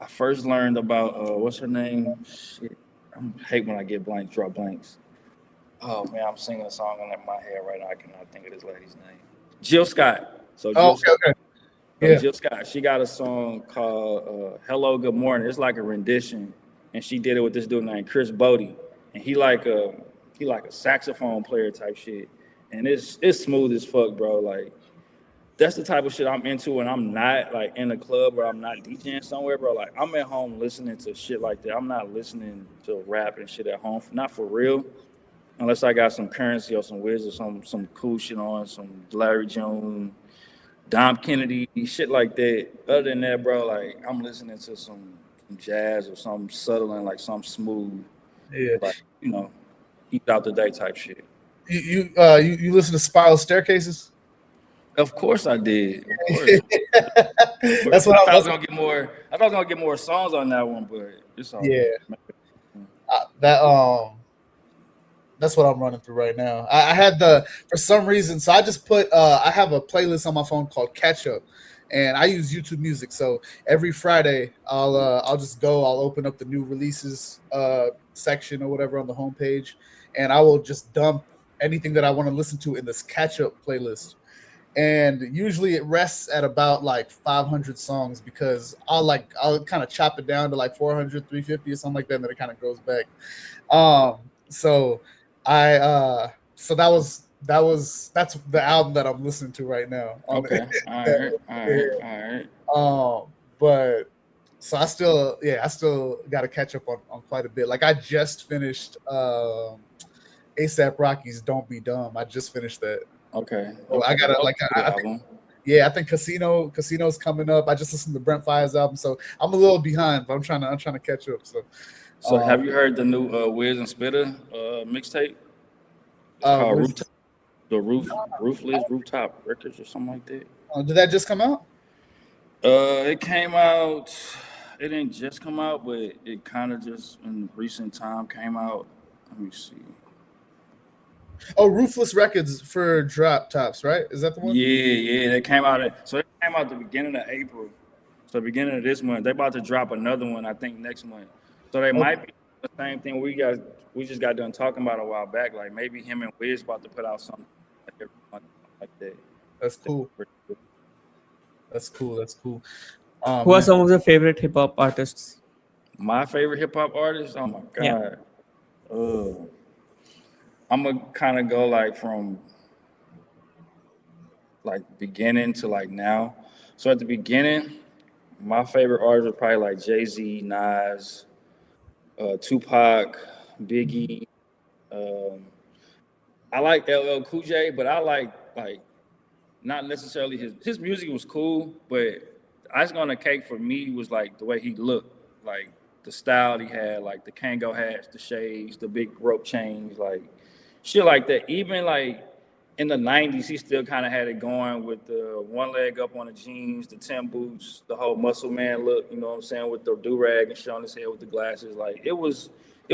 first learned about what's her name? Shit, I hate when I get blanks, draw blanks. Oh man, I'm singing a song in my head right now. I cannot think of this lady's name. Jill Scott. So Jill Scott. Okay. Yeah. Jill Scott, she got a song called "Hello, Good Morning." It's like a rendition, and she did it with this dude named Chris Bodie, and he like a saxophone player type shit, and it's smooth as fuck, bro. Like that's the type of shit I'm into when I'm not like in a club or I'm not DJing somewhere, bro. Like I'm at home listening to shit like that. I'm not listening to rap and shit at home, not for real, unless I got some Currency or some Wiz or some cool shit on, some Larry Jones. Dom Kennedy, shit like that. Other than that, bro, like I'm listening to some jazz or some subtle and like some smooth, like eat out the day type shit. You listen to Spiral Staircases? Of course I did. Of course. That's what I was gonna get more. I thought I was gonna get more songs on that one, but it's all that's what I'm running through right now. I had for some reason, so I just put I have a playlist on my phone called Catch Up, and I use YouTube Music. So every Friday, I'll just I'll open up the new releases section or whatever on the homepage, and I will just dump anything that I want to listen to in this Catch Up playlist. And usually it rests at about like 500 songs because I'll kind of chop it down to like 400, 350 or something like that, and then it kind of goes back. So that's the album that I'm listening to right now. Okay. All right. But so I still got to catch up on quite a bit. Like I just finished ASAP Rocky's "Don't Be Dumb." I just finished that. Okay. So I gotta I think Casino's coming up. I just listened to Brent Fire's album, so I'm a little behind, but I'm trying to catch up. So have you heard the new Wiz and Spitter mixtape? It's called Roofless Rooftop Records or something like that. Did that just come out? It came out. It didn't just come out, but it kind of just in recent time came out. Let me see. Oh, Ruthless Records for Drop Tops, right? Is that the one? Yeah. They came out. So it came out the beginning of April. So the beginning of this month, they're about to drop another one. I think next month. So they might be the same thing we just got done talking about a while back. Like maybe him and Wiz about to put out something like that. That's cool. That's cool. Who are some of your favorite hip hop artists? My favorite hip hop artist? Oh my god. Yeah. I'm gonna kind of go like from like beginning to like now. So at the beginning, my favorite artists are probably like Jay-Z, Nas, Tupac, Biggie. I like LL Cool J, but I like not necessarily his music was cool, but icing on the cake for me was like the way he looked, like the style he had, like the Kango hats, the shades, the big rope chains, like shit like that. Even like in the 90s, he still kind of had it going with the one leg up on the jeans, the Tim boots, the whole muscle man look, you know what I'm saying, with the do-rag and shit on his head with the glasses. Like it was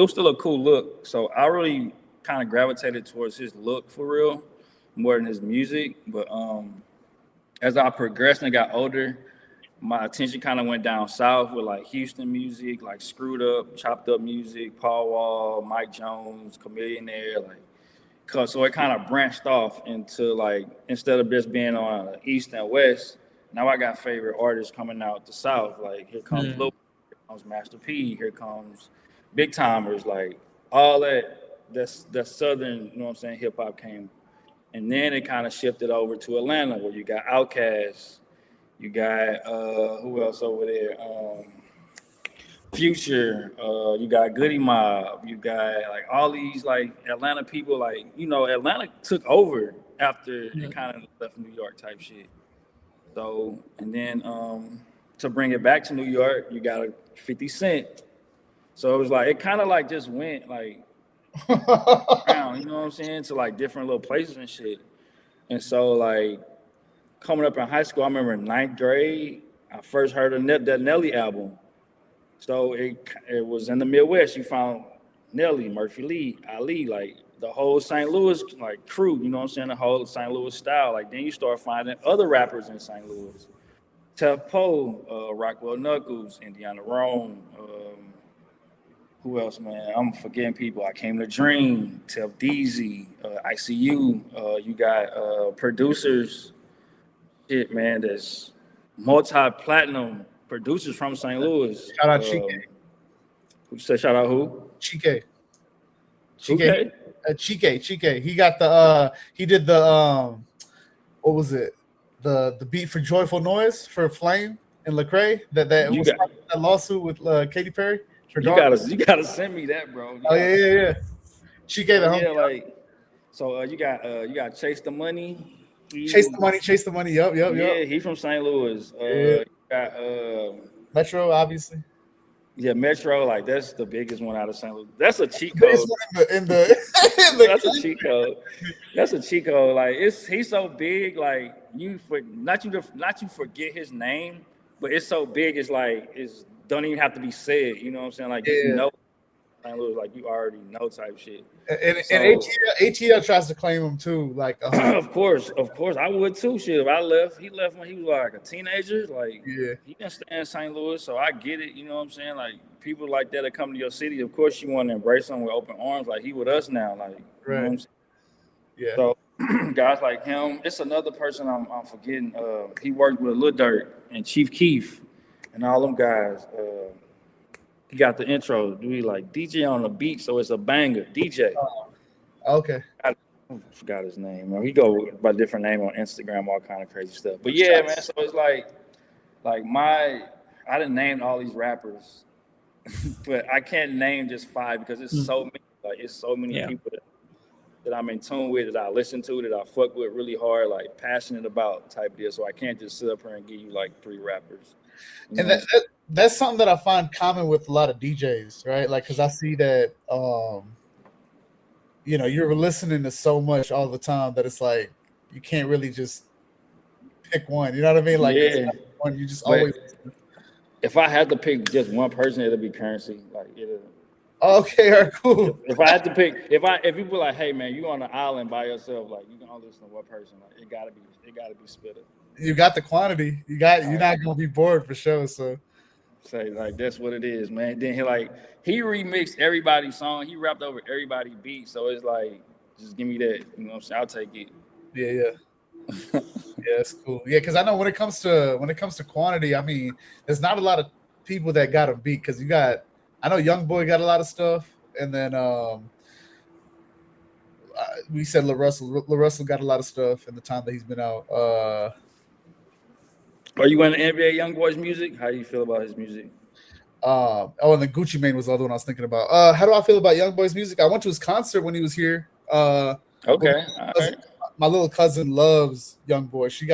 still a cool look. So I really kind of gravitated towards his look for real, more than his music. But as I progressed and got older, my attention kind of went down south with like Houston music, like Screwed Up, Chopped Up music, Paul Wall, Mike Jones, Chameleonaire, like. So it kind of branched off into like, instead of just being on East and West, now I got favorite artists coming out the South. Like here comes Lil, here comes Master P, here comes Big Timers, like all that that southern, you know what I'm saying, hip hop came. And then it kind of shifted over to Atlanta, where you got Outkast, you got who else over there? Future, you got Goody Mob, you got like all these like Atlanta people, like, you know, Atlanta took over after it kind of left New York type shit. So, and then to bring it back to New York, you got a 50 Cent. So it was like, it kind of like just went like around, you know what I'm saying, to like different little places and shit. And so like coming up in high school, I remember in 9th grade, I first heard of that Nelly album. So it was in the Midwest. You found Nelly, Murphy Lee, Ali, like the whole St. Louis like crew, you know what I'm saying, the whole St. Louis style. Like then you start finding other rappers in St. Louis. Tef Poe, Rockwell Knuckles, Indiana Rome, who else, man? I'm forgetting people. I Came to Dream, Tef Deezy, ICU. You got producers, shit, man, that's multi-platinum producers from St. Louis. Shout out Chike. Who said shout out who? Chike. Chike. Chike. He got the he did the what was it? The beat for Joyful Noise for Flame and Lecrae. That was that lawsuit with Katy Perry. You gotta send me that, bro. Yeah. Chike the homie. Yeah, like so you got Chase the Money. Chase the money. Yep. Yeah, he from St. Louis. You got Metro, obviously. Yeah, Metro, like that's the biggest one out of St. Louis. That's a cheat code. That's a cheat code. That's a cheat code. Like he's so big, like not you forget his name, but it's so big. It's like don't even have to be said. You know what I'm saying? Like you know, St. Louis, like you already know type shit. And ATL tries to claim him too. Like of course, I would too. Shit, if I left, he left when he was like a teenager. Like he didn't stay in St. Louis, so I get it. You know what I'm saying? Like people like that come to your city. Of course, you want to embrace them with open arms. Like he with us now. Like you know what I'm saying? Yeah. So guys like him. It's another person I'm forgetting. He worked with Lil Durk and Chief Keef and all them guys. He got the intro. Do we like DJ on the beat? So it's a banger. DJ. Okay. I forgot his name. He go by different name on Instagram, all kind of crazy stuff. But yeah, man. So it's like I didn't name all these rappers, but I can't name just 5 because it's so many. Like it's so many people that I'm in tune with, that I listen to, that I fuck with really hard, like passionate about type deal. So I can't just sit up here and give you like 3 rappers. And that's something that I find common with a lot of DJs, right? Like, because I see that, you know, you're listening to so much all the time that it's like you can't really just pick one. You know what I mean? Like, one you just always. If I had to pick just one person, it'll be Currency. Like, okay, all right, cool. If I had to pick, if you were like, hey man, you on the island by yourself, like you can only listen to one person. Like, it gotta be Spitter. You got the quantity. You're not gonna be bored for sure. So say like that's what it is, man. Then he remixed everybody's song. He rapped over everybody's beat. So it's like, just give me that. You know what I'm saying? I'll take it. Yeah. Yeah, it's cool. Yeah, because I know when it comes to quantity, I mean, there's not a lot of people that got a beat because I know Young Boy got a lot of stuff, and then we said La Russell got a lot of stuff in the time that he's been out. Are you into NBA Young Boy's music? How do you feel about his music? And the Gucci Mane was the other one I was thinking about. How do I feel about Young Boy's music? I went to his concert when he was here. Okay. All right. My little cousin loves Young Boy. She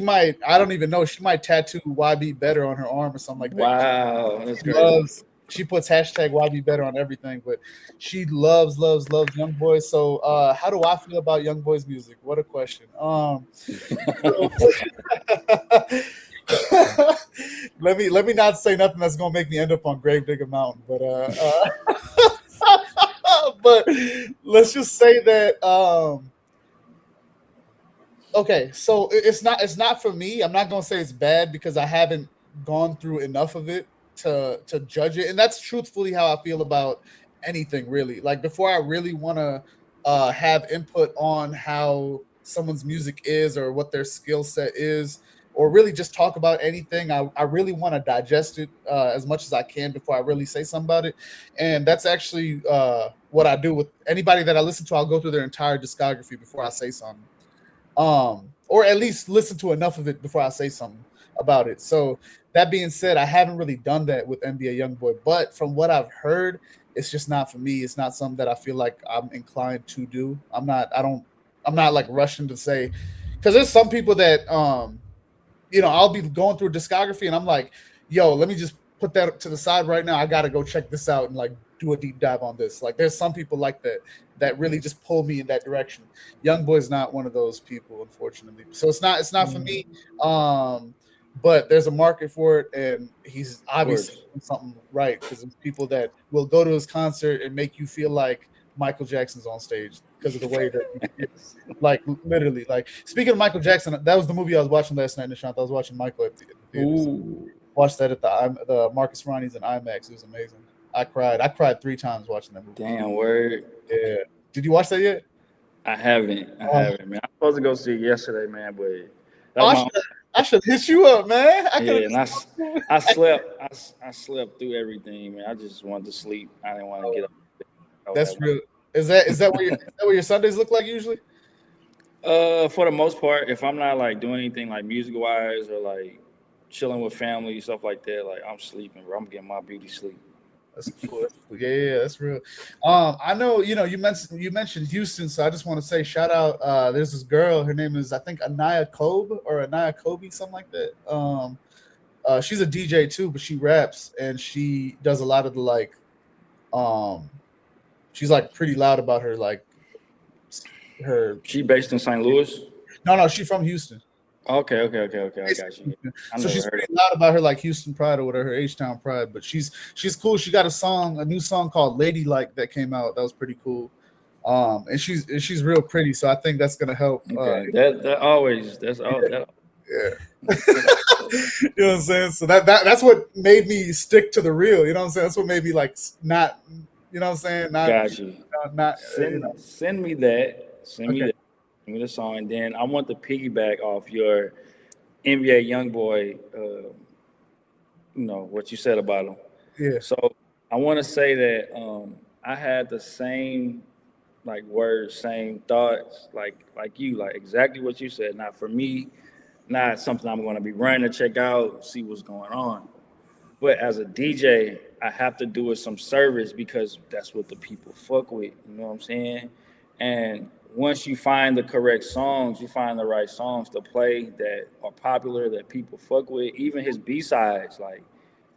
might, I don't even know, she might tattoo YB Better on her arm or something like that. Wow, that's great. She puts hashtag YB Better on everything, but she loves Young Boy. So how do I feel about Young Boy's music? What a question. Let me not say nothing that's gonna make me end up on Gravedigger Mountain, but let's just say that okay, so it's not for me. I'm not gonna say it's bad because I haven't gone through enough of it to judge it, and that's truthfully how I feel about anything, really. Like, before I really want to have input on how someone's music is or what their skill set is, or really just talk about anything, I really want to digest it as much as I can before I really say something about it. And that's actually what I do with anybody that I listen to. I'll go through their entire discography before I say something, or at least listen to enough of it before I say something about it. So that being said, I haven't really done that with NBA YoungBoy, but from what I've heard, it's just not for me. It's not something that I feel like I'm inclined to do. I'm not like rushing to say, because there's some people that I'll be going through a discography and I'm like, yo, let me just put that to the side right now. I gotta go check this out and like do a deep dive on this. Like there's some people like that really just pull me in that direction. YoungBoy's not one of those people, unfortunately. So it's not for me. But there's a market for it, and he's obviously doing something right, because there's people that will go to his concert and make you feel like Michael Jackson's on stage because of the way that, like, literally. Like, speaking of Michael Jackson, that was the movie I was watching last night, Nishant. I was watching Michael at the theaters. Watched that at the Marcus Ronnie's in IMAX. It was amazing. I cried 3 times watching that movie. Damn, word. Yeah. Did you watch that yet? I haven't, man. I'm supposed to go see it yesterday, man, but I should hit you up, man. I slept through everything, man. I just wanted to sleep. I didn't want to get up. That's real. Is that what your Sundays look like usually? For the most part, if I'm not like doing anything like music wise or like chilling with family, stuff like that, like I'm sleeping, bro. I'm getting my beauty sleep. That's cool. Yeah, that's real. I know, you mentioned Houston, so I just want to say shout out. There's this girl, her name is, I think, Anaya Kobe, something like that. She's a DJ too, but she raps and she does a lot of the like, she's like pretty loud about her She based in St. Louis? No, she's from Houston. Okay. I got you. So she's pretty loud about her like Houston pride or whatever, her H-Town pride. But she's cool. She got a new song called Ladylike that came out. That was pretty cool. And she's real pretty. So I think that's gonna help. Okay. That's all. That. Yeah. You know what I'm saying? So that's what made me stick to the real. You know what I'm saying? That's what made me like not. You know what I'm saying? Not. Got you. Send me that. Send me that. Give me the song, and then I want to piggyback off your NBA YoungBoy, what you said about him. Yeah. So I want to say that I had the same like words, same thoughts, like you, like exactly what you said. Not for me, not something I'm going to be running to check out, see what's going on. But as a DJ, I have to do it some service because that's what the people fuck with. You know what I'm saying? And once you find the correct songs, you find the right songs to play that are popular, that people fuck with. Even his B-sides, like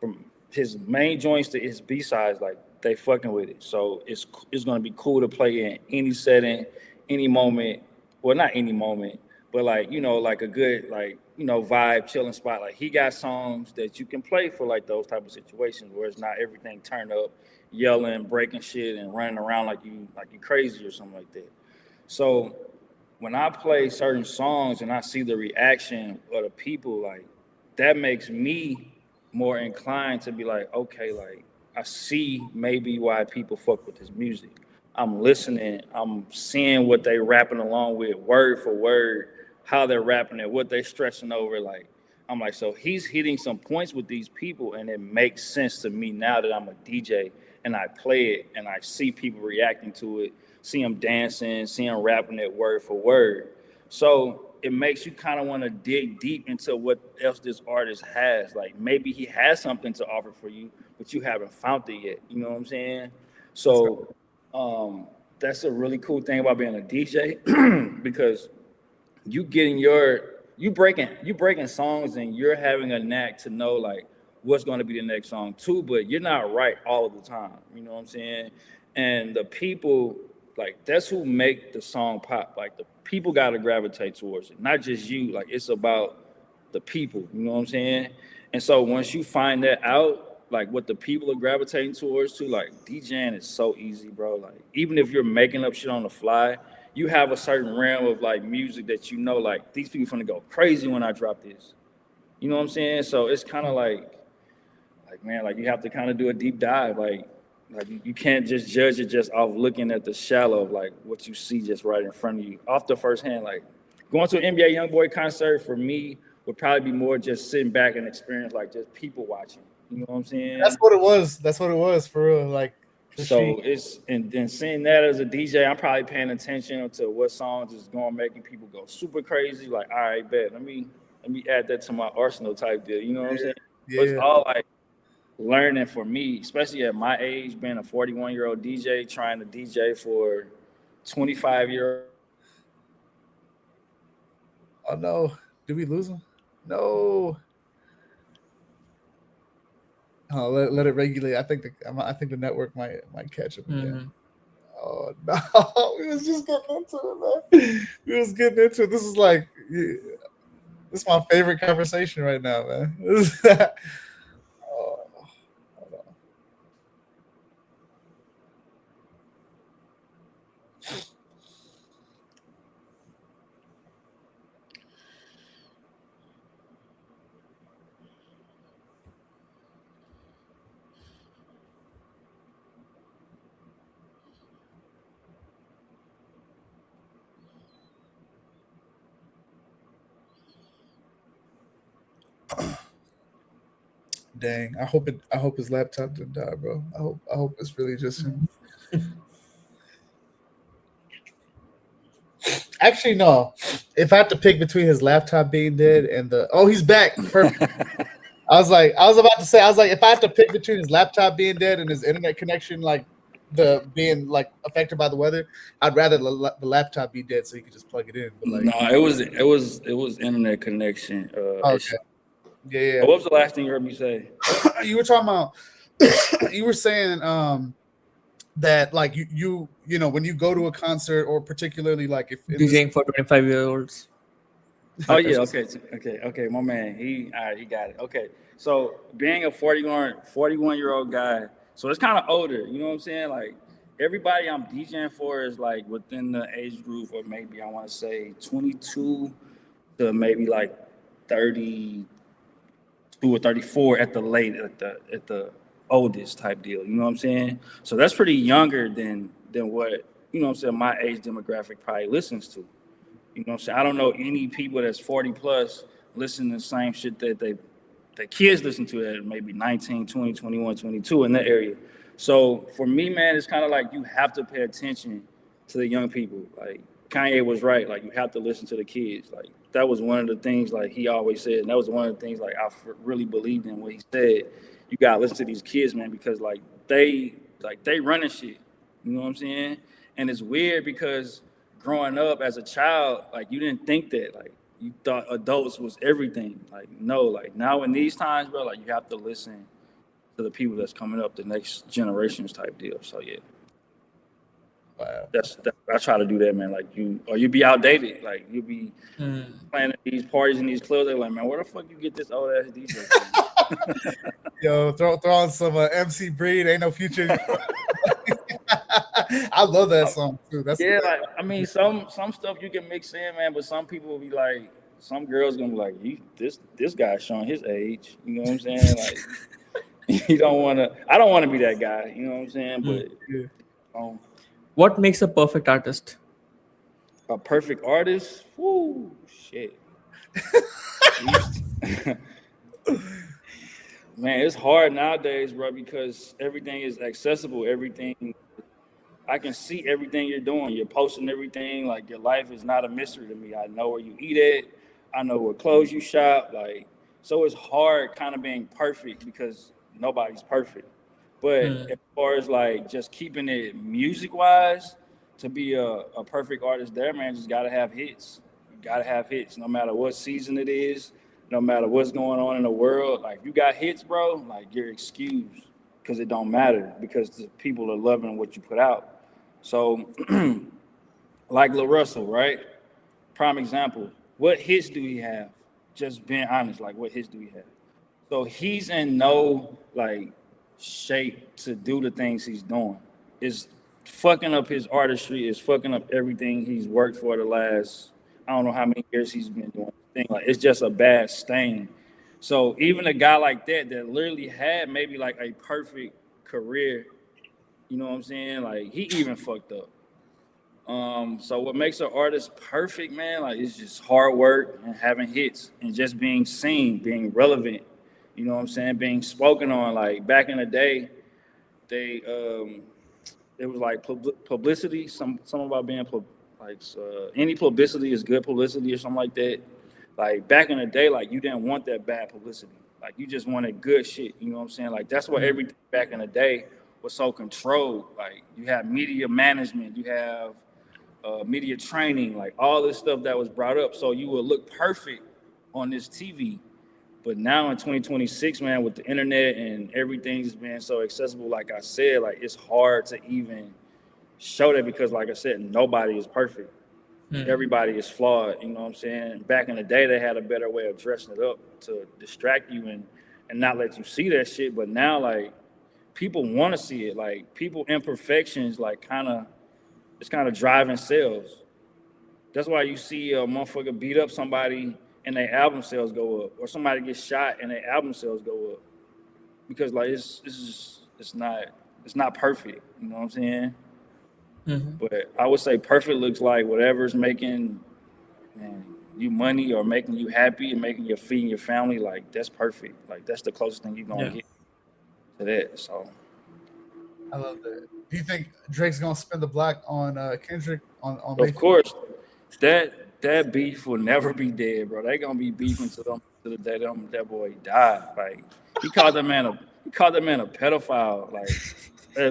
from his main joints to his B-sides, like they fucking with it. So it's gonna be cool to play in any setting, any moment. Well, not any moment, but like, like a good, like, vibe, chilling spot. Like he got songs that you can play for like those type of situations where it's not everything turned up, yelling, breaking shit, and running around like you crazy or something like that. So when I play certain songs and I see the reaction of the people, like that makes me more inclined to be like, okay, like I see maybe why people fuck with this music. I'm listening, I'm seeing what they rapping along with word for word, how they're rapping it, what they're stressing over. Like, I'm like, so he's hitting some points with these people, and it makes sense to me now that I'm a DJ and I play it and I see people reacting to it. See him dancing, see him rapping it word for word. So it makes you kind of want to dig deep into what else this artist has. Like maybe he has something to offer for you, but you haven't found it yet. You know what I'm saying? So that's a really cool thing about being a DJ because you breaking songs and you're having a knack to know like what's going to be the next song too, but you're not right all of the time. You know what I'm saying? And the people, like, that's who make the song pop. Like, the people got to gravitate towards it, not just you. Like, it's about the people, you know what I'm saying? And so once you find that out, like, what the people are gravitating towards too, like, DJing is so easy, bro. Like, even if you're making up shit on the fly, you have a certain realm of, like, music that you know, like, these people finna go crazy when I drop this. You know what I'm saying? So it's kind of like, man, like, you have to kind of do a deep dive, like you can't just judge it just off looking at the shallow of like what you see just right in front of you off the first hand. Like going to an NBA YoungBoy concert for me would probably be more just sitting back and experience like just people watching. You know what I'm saying? That's what it was for real. Like So it's and then seeing that as a DJ, I'm probably paying attention to what songs is going making people go super crazy. Like, all right, bet let me add that to my arsenal type deal. You know what I'm saying? Yeah. But it's all like learning for me, especially at my age, being a 41-year-old DJ, trying to DJ for 25-year-old. Oh no! Did we lose him? No. Oh, let it regulate. I think the network might catch him again. Oh no! We was just getting into it, man. We was getting into it. This is like, this is my favorite conversation right now, man. Oh, hold on. Dang! I hope his laptop didn't die, bro. I hope it's really just him. Actually, no. If I had to pick between his laptop being dead and he's back. Perfect. I was about to say, if I had to pick between his laptop being dead and his internet connection, like being like affected by the weather, I'd rather the laptop be dead so you could just plug it in. But like, No, it was internet connection. okay. Yeah. What was the last thing you heard me say? You were talking about. You were saying that like you know when you go to a concert or particularly like if DJing for 25-year-olds. Oh yeah, okay. My man, he got it. Okay, so being a 41-year-old guy, so it's kind of older. You know what I'm saying? Like everybody I'm DJing for is like within the age group of maybe I want to say 22 to maybe like 32 or 34 at the oldest type deal. You know what I'm saying? So that's pretty younger than what you know what I'm saying my age demographic probably listens to. You know what I'm saying? I don't know any people that's 40 plus listen to the same shit that the kids listen to at maybe 19, 20, 21, 22 in that area. So for me, man, it's kind of like you have to pay attention to the young people. Like Kanye was right. Like you have to listen to the kids. Like that was one of the things like he always said. And that was one of the things like I really believed in what he said. You got to listen to these kids, man, because like they running shit. You know what I'm saying? And it's weird because growing up as a child, like you didn't think that, like you thought adults was everything. Like no, like now in these times, bro, like you have to listen to the people that's coming up, the next generations type deal. So yeah, wow. I try to do that, man. Like you be outdated, like you be playing at these parties and these clubs. They're like, man, where the fuck you get this old ass DJ from? Yo, throw on some MC Breed. Ain't no future. I love that song too. That's like I mean, some stuff you can mix in, man, but some people will be like, some girls gonna be like, this guy's showing his age. You know what I'm saying? Like, you don't want to. I don't want to be that guy. You know what I'm saying? But what makes a perfect artist? A perfect artist? Woo, shit. Man, it's hard nowadays, bro, because everything is accessible. Everything. I can see everything you're doing. You're posting everything. Like your life is not a mystery to me. I know where you eat at. I know what clothes you shop. Like, so it's hard kind of being perfect because nobody's perfect. But as far as like just keeping it music wise, to be a perfect artist there, man, just gotta have hits. You gotta have hits no matter what season it is, no matter what's going on in the world. Like you got hits, bro, like you're excused because it don't matter because the people are loving what you put out. So, like Lil Russell, right? Prime example. What hits do he have? Just being honest, like what hits do he have? So he's in no like shape to do the things he's doing. It's fucking up his artistry. It's fucking up everything he's worked for the last, I don't know how many years he's been doing. Like it's just a bad stain. So even a guy like that literally had maybe like a perfect career. You know what I'm saying? Like he even fucked up. So what makes an artist perfect, man, like it's just hard work and having hits and just being seen, being relevant. You know what I'm saying? Being spoken on. Like back in the day, they it was like publicity. Some about being any publicity is good publicity or something like that. Like back in the day, like you didn't want that bad publicity. Like you just wanted good shit. You know what I'm saying? Like that's why everything back in the day was so controlled. Like you had media management, you have media training, like all this stuff that was brought up, so you would look perfect on this TV. But now in 2026, man, with the internet and everything's being so accessible, like I said, like it's hard to even show that because, like I said, nobody is perfect. Everybody is flawed. You know what I'm saying? Back in the day, they had a better way of dressing it up to distract you and not let you see that shit. But now, like people want to see it. Like people imperfections, like it's kind of driving sales. That's why you see a motherfucker beat up somebody and their album sales go up, or somebody gets shot and their album sales go up, because like it's not perfect. You know what I'm saying? But I would say perfect looks like whatever's making you money or making you happy and making you feeding your family. Like that's perfect. Like that's the closest thing you're gonna get to that. So I love that. Do you think Drake's gonna spin the block on Kendrick on of course, that beef will never be dead, bro. They gonna be beefing to the day that boy died. Like he called that man a pedophile. Like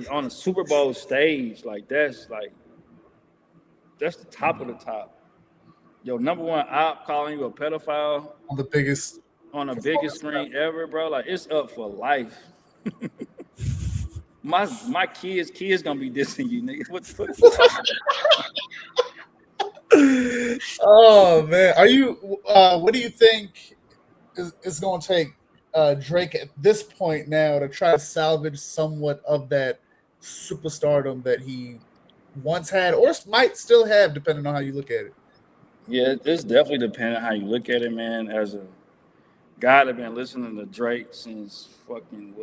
on the Super Bowl stage, that's the top of the top. Yo, number one op calling you a pedophile on the biggest screen ever, bro. Like it's up for life. My kids gonna be dissing you, nigga. What the fuck? Oh man, are you? What do you think is going to take Drake at this point now to try to salvage somewhat of that superstardom that he once had, or might still have, depending on how you look at it? Yeah, it's definitely depending on how you look at it, man. As a guy that been listening to Drake since fucking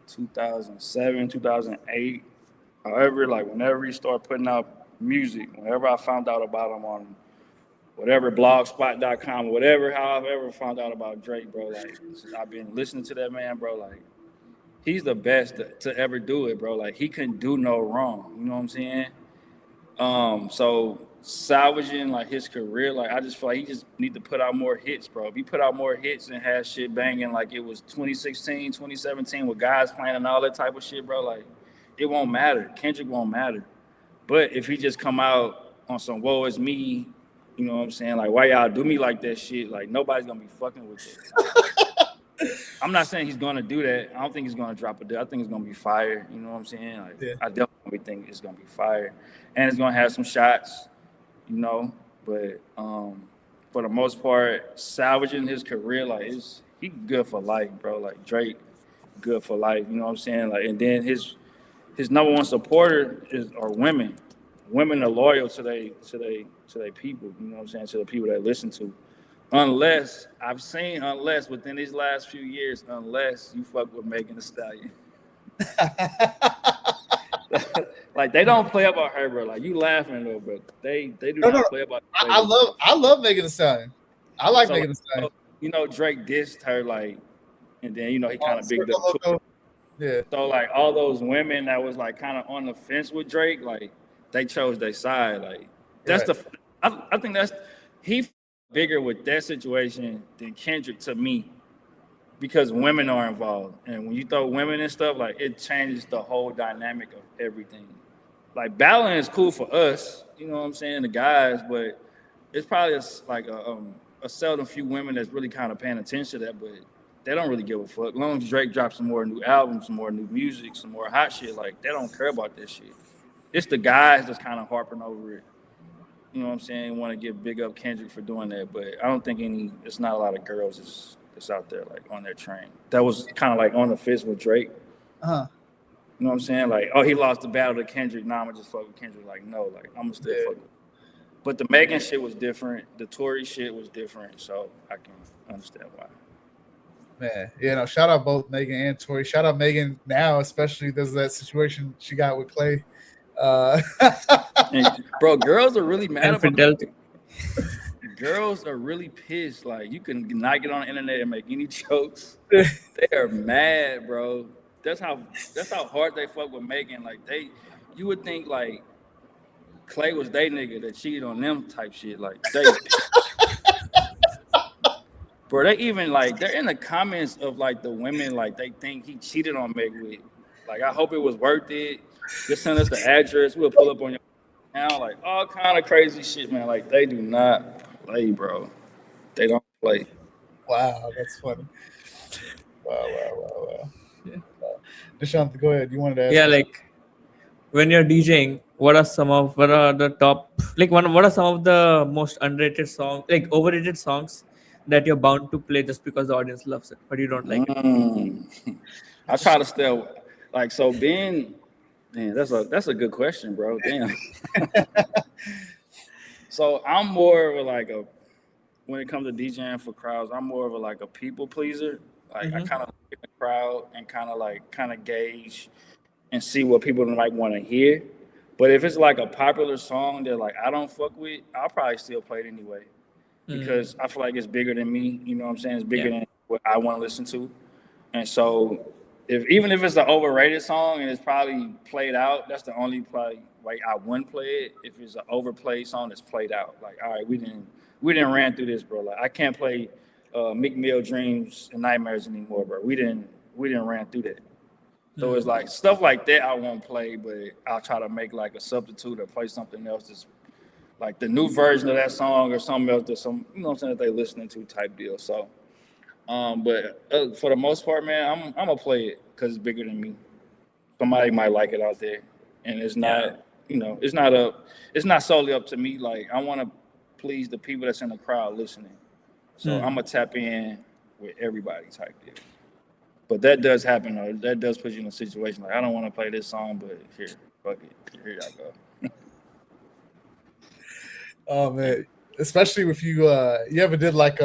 2007, 2008. However, like whenever he started putting out music, whenever I found out about him on whatever blogspot.com, whatever, how I've ever found out about Drake, bro, like I've been listening to that man, bro. Like he's the best to ever do it, bro. Like he couldn't do no wrong. You know what I'm saying? So salvaging like his career, like I just feel like he just need to put out more hits, bro. If he put out more hits and had shit banging like it was 2016, 2017 with guys playing and all that type of shit, bro, like it won't matter. Kendrick won't matter. But if he just come out on some woe is me, you know what I'm saying? Like, why y'all do me like that shit? Like, nobody's gonna be fucking with it. I'm not saying he's gonna do that. I don't think he's gonna drop a deal. I think it's gonna be fire. You know what I'm saying? Like, I definitely think it's gonna be fire. And it's gonna have some shots, you know. But for the most part, salvaging his career, like he good for life, bro. Like Drake, good for life. You know what I'm saying? Like, and then his number one supporter are women. Women are loyal to they people. You know what I'm saying? To the people that listen to. Unless within these last few years, unless you fuck with Megan Thee Stallion. Like they don't play about her, bro. Like you laughing though, but they do not play about her. I love Megan Thee Stallion. I like Megan Thee Stallion. You know, Drake dissed her, like, and then you know he kind of bigged up too. Yeah. So like all those women that was like kind of on the fence with Drake, like they chose their side. Like that's I think he bigger with that situation than Kendrick to me, because women are involved, and when you throw women and stuff, like it changes the whole dynamic of everything. Like battling is cool for us, you know what I'm saying, the guys, but it's probably a seldom few women that's really kind of paying attention to that, but they don't really give a fuck. As long as Drake drops some more new albums, some more new music, some more hot shit, like they don't care about that shit. It's the guys that's kind of harping over it. You know what I'm saying? Want to give big up Kendrick for doing that, but I don't think it's not a lot of girls that's out there like on their train. That was kind of like on the fence with Drake. Uh-huh. You know what I'm saying? Like, oh, he lost the battle to Kendrick. Nah, I'm gonna just fuck with Kendrick. Like, no, like I'm gonna still fuck with him. But the Megan shit was different. The Tory shit was different. So I can understand why. Man, shout out both Megan and Tory. Shout out Megan now, especially there's that situation she got with Clay. And, bro, girls are really mad about that. Girls are really pissed. Like, you can not get on the internet and make any jokes. They are mad, bro. That's how hard they fuck with Megan. Like, you would think like Clay was they nigga that cheated on them type shit. Like they, bro, they even like they're in the comments of like the women like they think he cheated on Meg with. Like I hope it was worth it. Just send us the address. We'll pull up on your account. Like all kind of crazy shit, man. Like they do not play, bro. They don't play. Wow, that's funny. Wow. Yeah. Nishant, go ahead. You wanted to ask? Yeah, like when you're DJing, what are the top, like what are some of the most underrated songs, like overrated songs that you're bound to play just because the audience loves it, but you don't like it? I try to stay like so. Being, man, that's a good question, bro. Damn. So I'm more of like when it comes to DJing for crowds, I'm more of like a people pleaser. Like I kind of look at the crowd and kind of gauge and see what people might want to hear. But if it's like a popular song that like I don't fuck with, I'll probably still play it anyway because I feel like it's bigger than me. You know what I'm saying? It's bigger than what I want to listen to. And so even if it's an overrated song and it's probably played out, that's the only play like I wouldn't play it. If it's an overplayed song that's played out, like all right, we didn't ran through this, bro. Like I can't play Meek Mill Dreams and Nightmares anymore, bro. We didn't ran through that. So it's like stuff like that I won't play, but I'll try to make like a substitute or play something else that's like the new version of that song or something else that some, you know what I'm saying, that they listening to type deal. So, but for the most part, man, I'm gonna play it because it's bigger than me. Somebody might like it out there, and it's not, you know, it's not solely up to me. Like I want to please the people that's in the crowd listening. So I'm gonna tap in with everybody type deal. But that does happen, though. That does put you in a situation like I don't want to play this song, but here, fuck it, here y'all go. Oh man, especially if you ever did like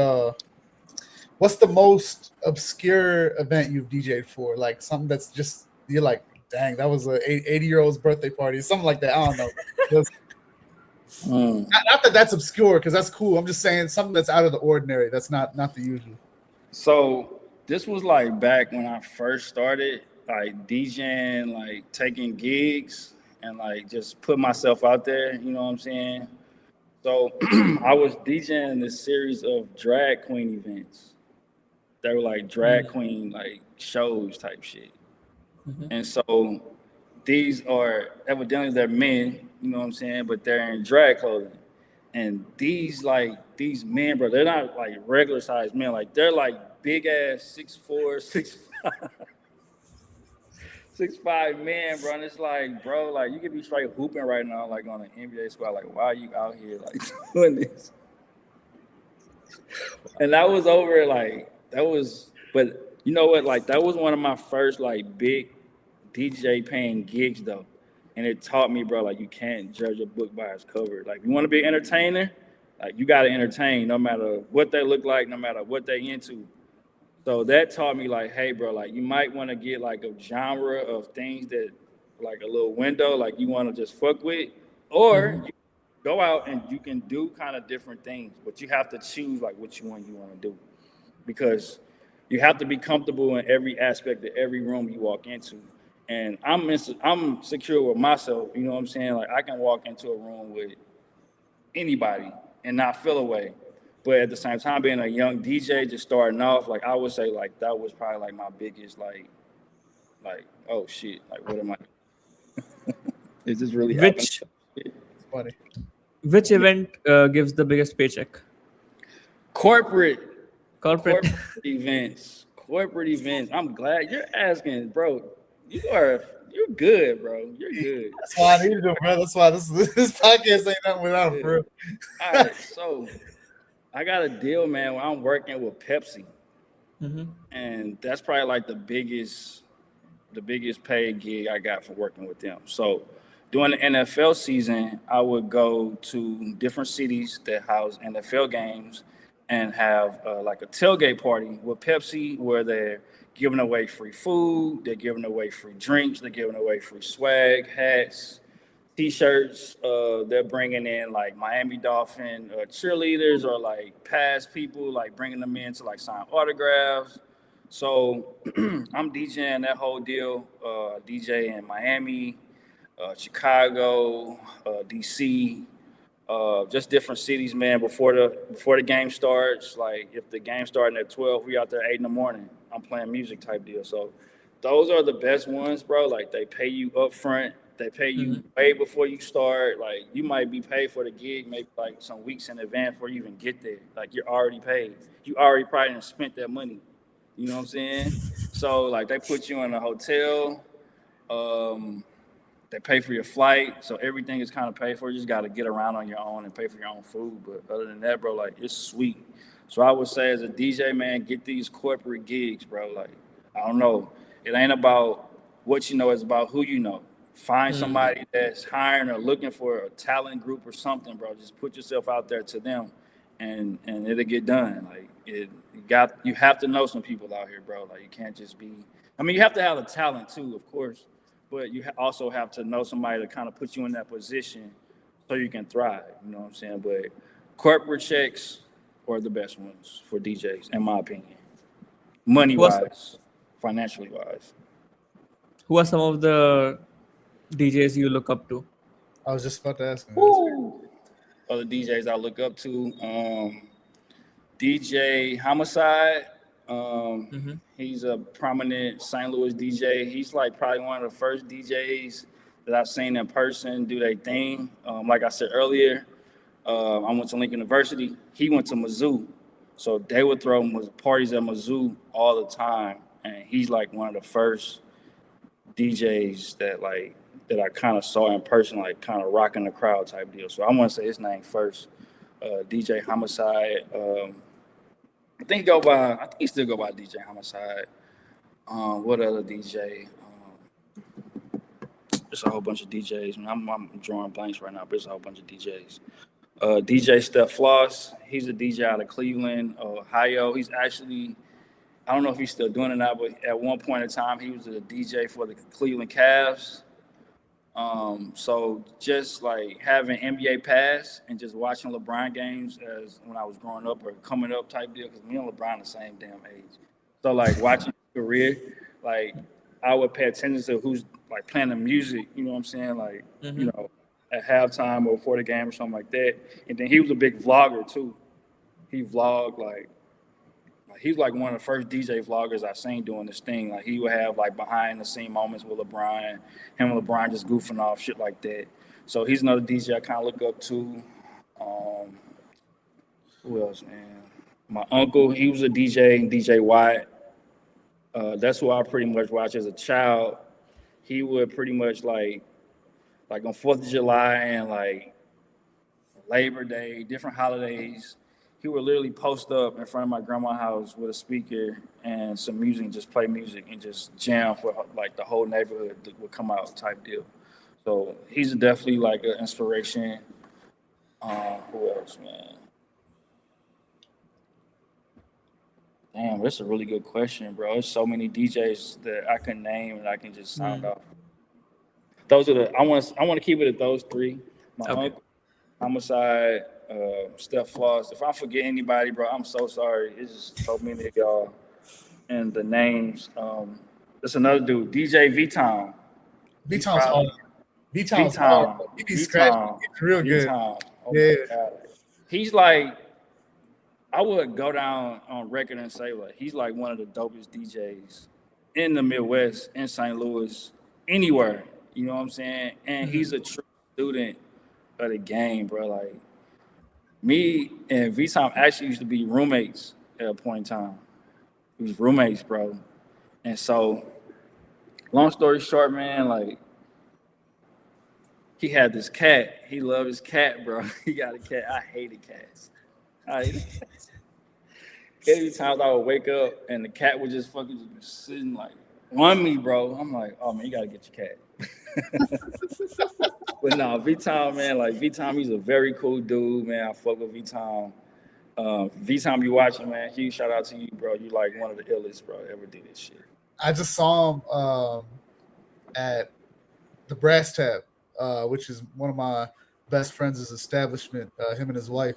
what's the most obscure event you've DJ'd for? Like something that's just you're like, dang, that was a 80-year-old's birthday party, something like that. I don't know. Not that that's obscure because that's cool. I'm just saying something that's out of the ordinary. That's not the usual. So this was like back when I first started, like DJing, like taking gigs and like just put myself out there. You know what I'm saying? So I was DJing this series of drag queen events. They were like drag queen like shows type shit. And so these are evidently they're men, you know what I'm saying, but they're in drag clothing. And these men, bro, they're not like regular sized men, like they're like big ass 6'4", 6'5" men, bro. And it's like, bro, like you could be straight hooping right now, like on an NBA squad. Like, why are you out here like doing this? And that was over, but you know what? Like that was one of my first like big DJ paying gigs though. And it taught me, bro, like you can't judge a book by its cover. Like you want to be an entertainer, like you gotta entertain no matter what they look like, no matter what they into. So that taught me like, hey, bro, like you might want to get like a genre of things that like a little window, like you want to just fuck with, or you go out and you can do kind of different things, but you have to choose like what you want to do, because you have to be comfortable in every aspect of every room you walk into. And I'm secure with myself, you know what I'm saying? Like I can walk into a room with anybody and not feel away. But at the same time, being a young DJ, just starting off, like I would say, like that was probably like my biggest, like oh shit, like what am I doing? Is this really happening? Which event gives the biggest paycheck? Corporate events. Corporate events. I'm glad you're asking, bro. You're good, bro. You're good. That's why I needed it, bro. That's why this podcast ain't nothing without it, bro. All right, so I got a deal, man, where I'm working with Pepsi. And that's probably like the biggest paid gig I got for working with them. So during the NFL season, I would go to different cities that house NFL games and have like a tailgate party with Pepsi where they're giving away free food, they're giving away free drinks, they're giving away free swag, hats, T-shirts. They're bringing in like Miami Dolphin cheerleaders or like past people, like bringing them in to like sign autographs. So I'm DJing that whole deal, DJ in Miami, Chicago, DC, just different cities, man. Before the game starts, like if the game starting at 12, we out there 8 in the morning. I'm playing music type deal. So those are the best ones, bro. Like they pay you up front. They pay you way before you start. Like you might be paid for the gig maybe like some weeks in advance before you even get there. Like you're already paid. You already probably done spent that money. You know what I'm saying? So like they put you in a hotel. They pay for your flight, so everything is kind of paid for. You just got to get around on your own and pay for your own food. But other than that, bro, like it's sweet. So I would say as a DJ, man, get these corporate gigs, bro. Like I don't know, it ain't about what you know, it's about who you know. Find somebody that's hiring or looking for a talent group or something, bro. Just put yourself out there to them, and it'll get done. Like you have to know some people out here, bro. Like you can't just be. I mean, you have to have the talent too, of course. But you also have to know somebody to kind of put you in that position so you can thrive. You know what I'm saying? But corporate checks are the best ones for DJs, in my opinion. Money-wise, financially wise. Who are some of the DJs you look up to? I was just about to ask. Other DJs I look up to, DJ Homicide. He's a prominent St. Louis DJ. He's like probably one of the first DJs that I've seen in person do their thing. Like I said earlier, I went to Lincoln University. He went to Mizzou. So they would throw parties at Mizzou all the time. And he's like one of the first DJs that I kind of saw in person, like kind of rocking the crowd type deal. So I want to say his name first, DJ Homicide. I think he still go by DJ Homicide. What other DJ? There's a whole bunch of DJs. I'm drawing blanks right now, but there's a whole bunch of DJs. DJ Steph Floss, he's a DJ out of Cleveland, Ohio. He's actually, I don't know if he's still doing it now, but at one point in time, he was a DJ for the Cleveland Cavs. So just like having NBA pass and just watching LeBron games as when I was growing up or coming up type deal, because me and LeBron the same damn age. So like watching his career, like I would pay attention to who's like playing the music, you know what I'm saying? Like, you know, at halftime or before the game or something like that. And then he was a big vlogger too. He vlogged like he's like one of the first DJ vloggers I seen doing this thing. Like he would have like behind the scene moments with LeBron, him and LeBron just goofing off, shit like that. So he's another DJ I kind of look up to. Who else, man? My uncle, he was a DJ, DJ White. That's who I pretty much watched as a child. He would pretty much like on 4th of July and like Labor Day, different holidays, he would literally post up in front of my grandma's house with a speaker and some music and just play music and just jam for like the whole neighborhood that would come out type deal. So he's definitely like an inspiration. Who else, man? Damn, that's a really good question, bro. There's so many DJs that I can name and I can just sound off. Those are I want to keep it at those three. My uncle, Homicide, Steph Floss. If I forget anybody, bro, I'm so sorry. It's just so many of y'all. And the names. There's another dude, DJ V-Town. V-Town's hard. V-Town's hard. He be scratching. It's real good. Oh yeah. He's like, I would go down on record and say like he's like one of the dopest DJs in the Midwest, in St. Louis, anywhere. You know what I'm saying? And he's a true student of the game, bro. Like me and V-Tom actually used to be roommates at a point in time. We was roommates, bro. And so, long story short, man, like he had this cat. He loved his cat, bro. He got a cat. I hated cats. Every time I would wake up and the cat would just fucking just be sitting like on me, bro. I'm like, oh man, you gotta get your cat. But no, V-Tom, man, like V-Tom, he's a very cool dude, man. I fuck with V-Tom. V-Tom, you watching, man? Huge shout out to you, bro. You like one of the illest, bro, ever did this shit. I just saw him at the Brass Tap, which is one of my best friends' establishment. Him and his wife,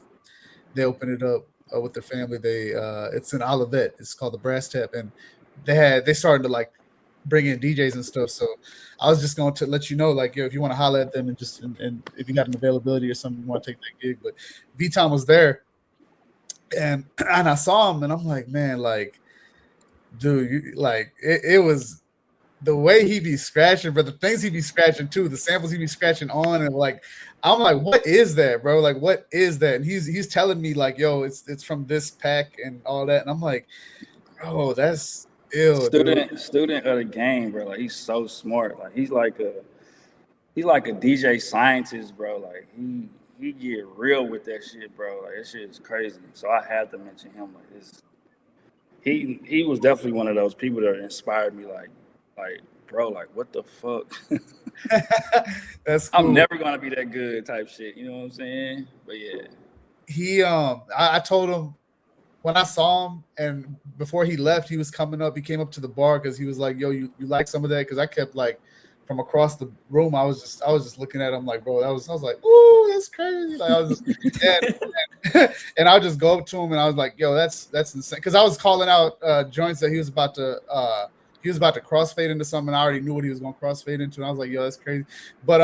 they opened it up with their family. They it's in Olivet. It's called the Brass Tap, and they started to like bring in DJs and stuff. So I was just going to let you know, like, yo, if you want to holler at them and just and if you got an availability or something, you want to take that gig. But V-Tom was there, and I saw him, and I'm like, man, like, dude, it was the way he be scratching, but the things he be scratching too, the samples he be scratching on, and like, I'm like, what is that, bro? Like, what is that? And he's telling me like, yo, it's from this pack and all that, and I'm like, bro, that's ill, student of the game, bro. Like, he's so smart. Like, he's like a DJ scientist, bro. Like, he get real with that shit, bro. Like, that shit is crazy. So I had to mention him. Like, he was definitely one of those people that inspired me. Like, bro, like, what the fuck? That's cool. I'm never gonna be that good type shit. You know what I'm saying? But yeah, I told him when I saw him, and before he left, he was coming up. He came up to the bar because he was like, "Yo, you like some of that?" Because I kept like from across the room, I was just looking at him like, bro, I was like, "Ooh, that's crazy!" Like, I was just and I would just go up to him and I was like, "Yo, that's insane." Because I was calling out joints that he was about to crossfade into something. And I already knew what he was going to crossfade into. And I was like, yo, that's crazy. But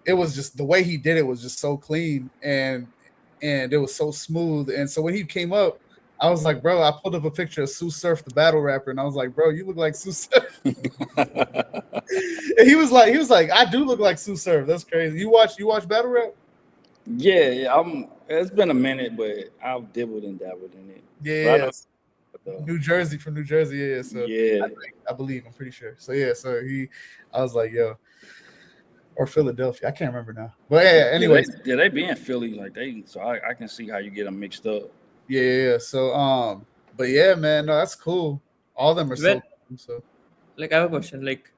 it was just the way he did it was just so clean and it was so smooth. And so when he came up, I was like, bro, I pulled up a picture of Sue Surf, the battle rapper, and I was like, bro, you look like Sue Surf. And he was like, I do look like Sue Surf. That's crazy. You watch battle rap? Yeah. It's been a minute, but I've dibbled and dabbled in it. Yeah. New Jersey, yeah. So yeah, I believe, I'm pretty sure. So yeah, I was like, yo, or Philadelphia, I can't remember now. But yeah, anyway, they be in Philly, like so I can see how you get them mixed up. Yeah. So but yeah, man, no, that's cool. All of them are so cool. So like, I have a question. Like,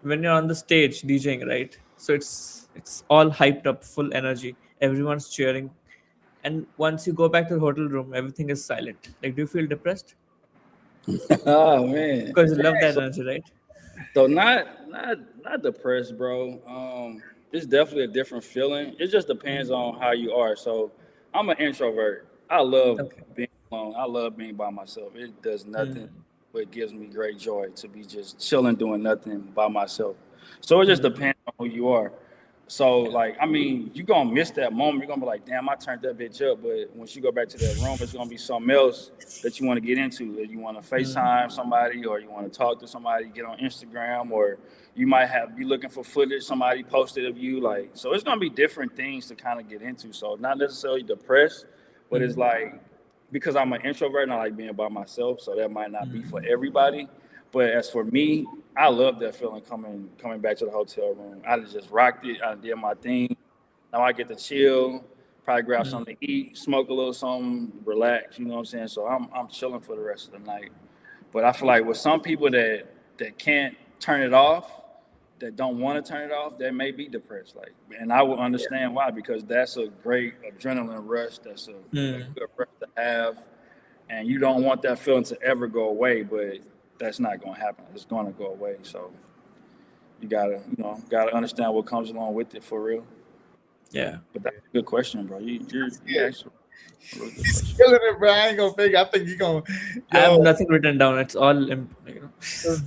when you're on the stage DJing, right? So it's all hyped up, full energy. Everyone's cheering. And once you go back to the hotel room, everything is silent. Like, do you feel depressed? Oh man, because you love that energy, right? So not depressed, bro. It's definitely a different feeling. It just depends on how you are. So I'm an introvert. I love being alone. I love being by myself. It does nothing but gives me great joy to be just chilling, doing nothing by myself. So it just depends on who you are. So, like, I mean, you're going to miss that moment. You're going to be like, damn, I turned that bitch up. But once you go back to that room, it's going to be something else that you want to get into. That you want to FaceTime somebody, or you want to talk to somebody, get on Instagram, or you might be looking for footage somebody posted of you. Like, so it's going to be different things to kind of get into. So not necessarily depressed, but it's like, because I'm an introvert and I like being by myself, so that might not be for everybody. But as for me, I love that feeling coming back to the hotel room. I just rocked it. I did my thing. Now I get to chill, probably grab something to eat, smoke a little something, relax. You know what I'm saying? So I'm chilling for the rest of the night. But I feel like with some people that can't turn it off, that don't want to turn it off, they may be depressed. Like, and I will understand why, because that's a great adrenaline rush. That's a good rush to have, and you don't want that feeling to ever go away. But that's not going to happen. It's going to go away. So you gotta understand what comes along with it for real. Yeah. But that's a good question, bro. You're actually really good he's killing it, bro. I ain't gonna fake. I think you're gonna. I have nothing written down. It's all, That's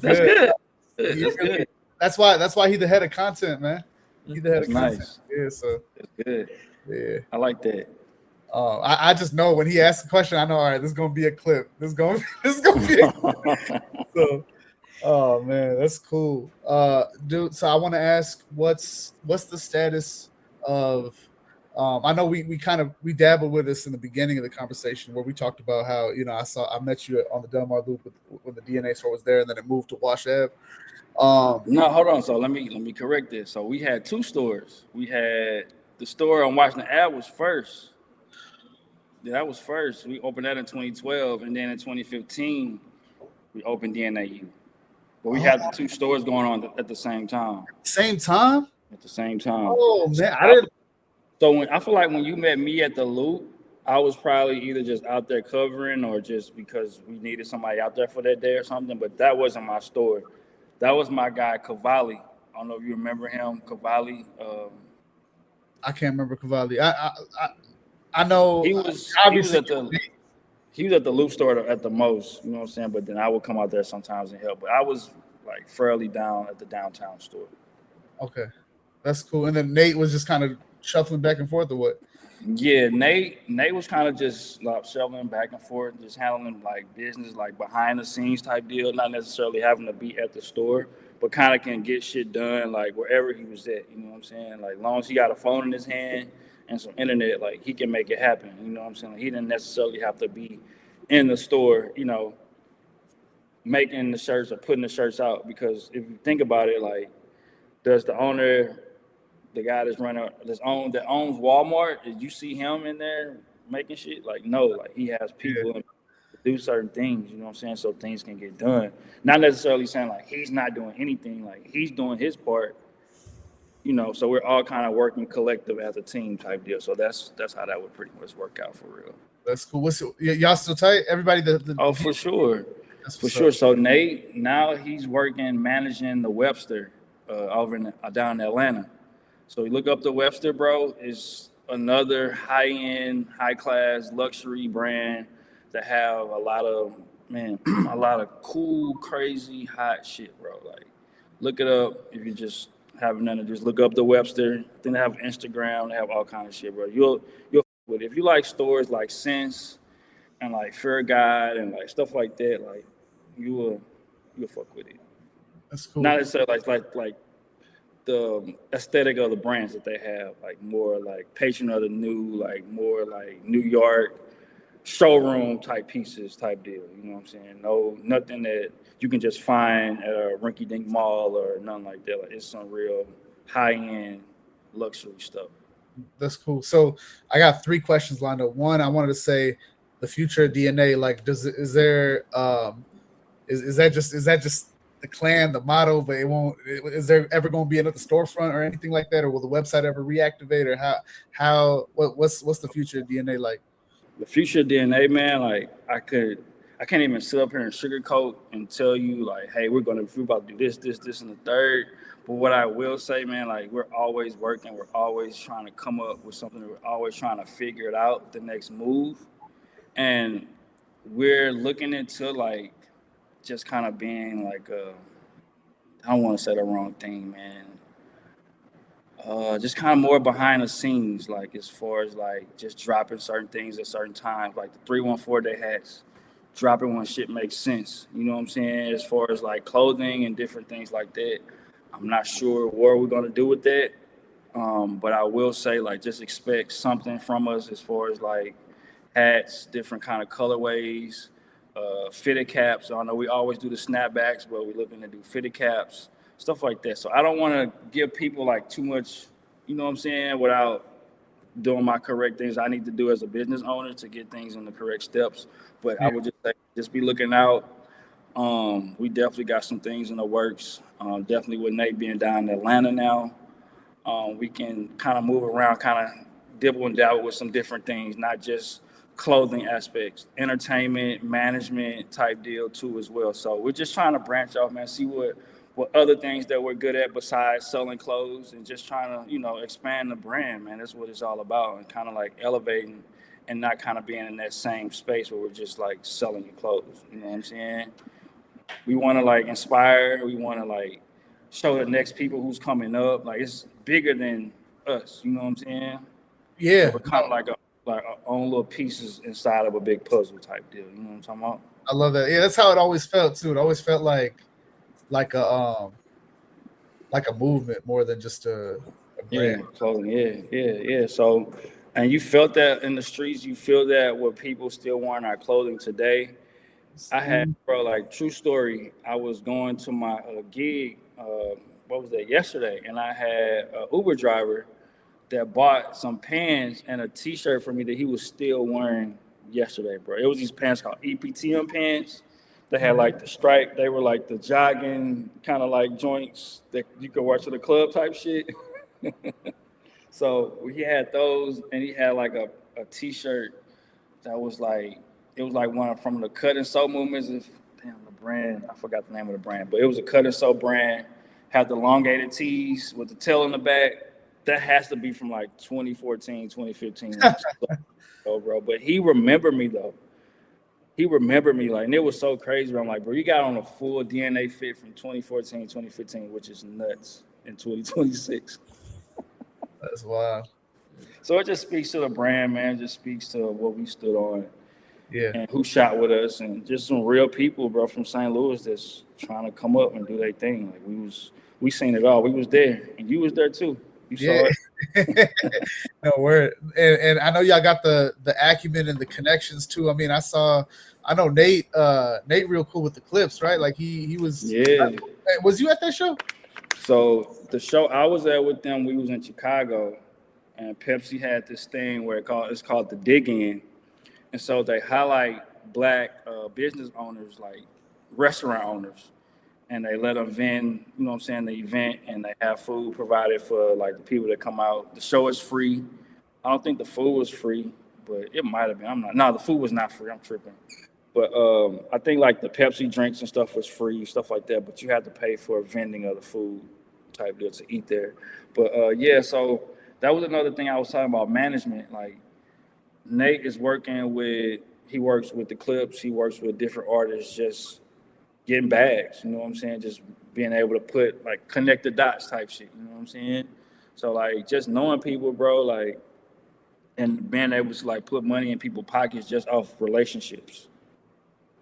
good. That's good. That's why he's the head of content, man. He's the head of content. Nice. Yeah, so that's good. Yeah, I like that. I just know when he asks a question, I know, all right, this is gonna be a clip. This is gonna be a clip. So, oh man, that's cool. Dude, so I want to ask, what's the status of I know we dabbled with this in the beginning of the conversation where we talked about how, I met you on the Delmar Loop when the DNA store was there, and then it moved to Wash Ave. No, hold on. So let me correct this. So we had two stores. We had the store on Washington Ave was first. Yeah, that was first. We opened that in 2012, and then in 2015, we opened DNAU. But we had the two stores going on at the same time. Same time? At the same time. Oh man, I didn't. So I feel like when you met me at the Loop, I was probably either just out there covering or just because we needed somebody out there for that day or something. But that wasn't my store. That was my guy Cavalli. I don't know if you remember him, Cavalli. I can't remember Cavalli. I know he was at the Loop store at the most, you know what I'm saying? But then I would come out there sometimes and help. But I was like fairly down at the downtown store. Okay, that's cool. And then Nate was just kind of shuffling back and forth, or what? Yeah, Nate was kind of just like shuffling back and forth, just handling like business, like behind the scenes type deal, not necessarily having to be at the store, but kind of can get shit done like wherever he was at. You know what I'm saying? Like, long as he got a phone in his hand and some internet, like he can make it happen. You know what I'm saying? Like, he didn't necessarily have to be in the store, you know, making the shirts or putting the shirts out. Because if you think about it, like, does the owner, the guy that owns Walmart, did you see him in there making shit? Like, no, like he has people to do certain things, you know what I'm saying, so things can get done. Not necessarily saying like he's not doing anything, like he's doing his part, you know, so we're all kind of working collective as a team type deal. So that's how that would pretty much work out for real. That's cool. Y'all still tight? Everybody Oh, for sure. For sure. So Nate, now he's working managing the Webster over down in Atlanta. So you look up the Webster, bro, is another high-end, high-class luxury brand that have a lot of cool, crazy, hot shit, bro. Like, look it up if you just have nothing to just look up the Webster. I think they have Instagram, they have all kinds of shit, bro. You'll with it. If you like stores like Sense and like Fair Guide and like stuff like that, like you'll fuck with it. That's cool. Not necessarily like the aesthetic of the brands that they have, like more like Patron of the New, like more like New York showroom type pieces type deal. You know what I'm saying? No, nothing that you can just find at a rinky-dink mall or nothing like that. Like, it's some real high-end luxury stuff. That's cool. So I got 3 questions lined up. One, I wanted to say the future of DNA. Like, is that just the clan, the motto, but it won't? Is there ever going to be another storefront or anything like that, or will the website ever reactivate, or what's the future of DNA like? The future of DNA, man, like I can't even sit up here and sugarcoat and tell you like, hey, we're about to do this, and the third. But what I will say, man, like we're always working, we're always trying to come up with something, we're always trying to figure it out, the next move, and we're looking into like just kind of being like I don't want to say the wrong thing, man. Just kind of more behind the scenes, like as far as like just dropping certain things at certain times, like the 314 day hats, dropping when shit makes sense. You know what I'm saying? As far as like clothing and different things like that, I'm not sure what we're gonna do with that. But I will say like just expect something from us as far as like hats, different kind of colorways, fitted caps. I know we always do the snapbacks, but we're looking to do fitted caps, stuff like that. So I don't want to give people like too much, you know what I'm saying, without doing my correct things I need to do as a business owner to get things in the correct steps. But I would just say, just be looking out. We definitely got some things in the works. Definitely with Nate being down in Atlanta now, we can kind of move around, kind of dibble and dabble with some different things, not just clothing aspects, entertainment, management type deal too as well. So we're just trying to branch off, man, see what other things that we're good at besides selling clothes, and just trying to, you know, expand the brand, man. That's what it's all about, and kind of like elevating and not kind of being in that same space where we're just like selling you clothes. You know what I'm saying? We want to like inspire. We want to like show the next people who's coming up. Like it's bigger than us. You know what I'm saying? Yeah. So we're kind of like our own little pieces inside of a big puzzle type deal. You know what I'm talking about? I love that. Yeah, that's how it always felt too. It always felt like a movement more than just a brand. Yeah, clothing. Yeah. So, and you felt that in the streets. You feel that with people still wearing our clothing today. I had, bro, like true story. I was going to my gig. What was that? Yesterday, and I had an Uber driver that bought some pants and a T-shirt for me that he was still wearing yesterday, bro. It was these pants called EPTM pants. They had like the stripe. They were like the jogging kind of like joints that you could wear to the club type shit. So he had those, and he had like a T-shirt that was like, it was like one from the Cut and Sew movements. Damn, the brand, I forgot the name of the brand, but it was a Cut and Sew brand. Had the elongated tees with the tail in the back. That has to be from like 2014, 2015. So, bro. But he remembered me though. he remembered me, like, and it was so crazy. I'm like, bro, you got on a full DNA fit from 2014, 2015, which is nuts in 2026. That's wild. So it just speaks to the brand, man. It just speaks to what we stood on. Yeah. And who shot with us, and just some real people, bro, from St. Louis that's trying to come up and do their thing. Like we seen it all. We was there, and you was there too. You saw it. No word. And I know y'all got the acumen and the connections too. I mean, I know Nate real cool with the clips, right? Like he was. Yeah. Was you at that show? So the show I was at with them, we was in Chicago, and Pepsi had this thing where it's called the Dig-In. And so they highlight Black business owners, like restaurant owners, and they let them vend, you know what I'm saying, the event, and they have food provided for like the people that come out. The show is free. I don't think the food was free, but it might have been. No, the food was not free. I'm tripping. But I think like the Pepsi drinks and stuff was free, stuff like that, but you had to pay for vending of the food type deal to eat there. But yeah, so that was another thing I was talking about, management. Like, Nate is he works with the clips, he works with different artists, just getting bags, you know what I'm saying? Just being able to connect the dots type shit, you know what I'm saying? So like just knowing people, bro, like, and being able to like put money in people's pockets just off relationships.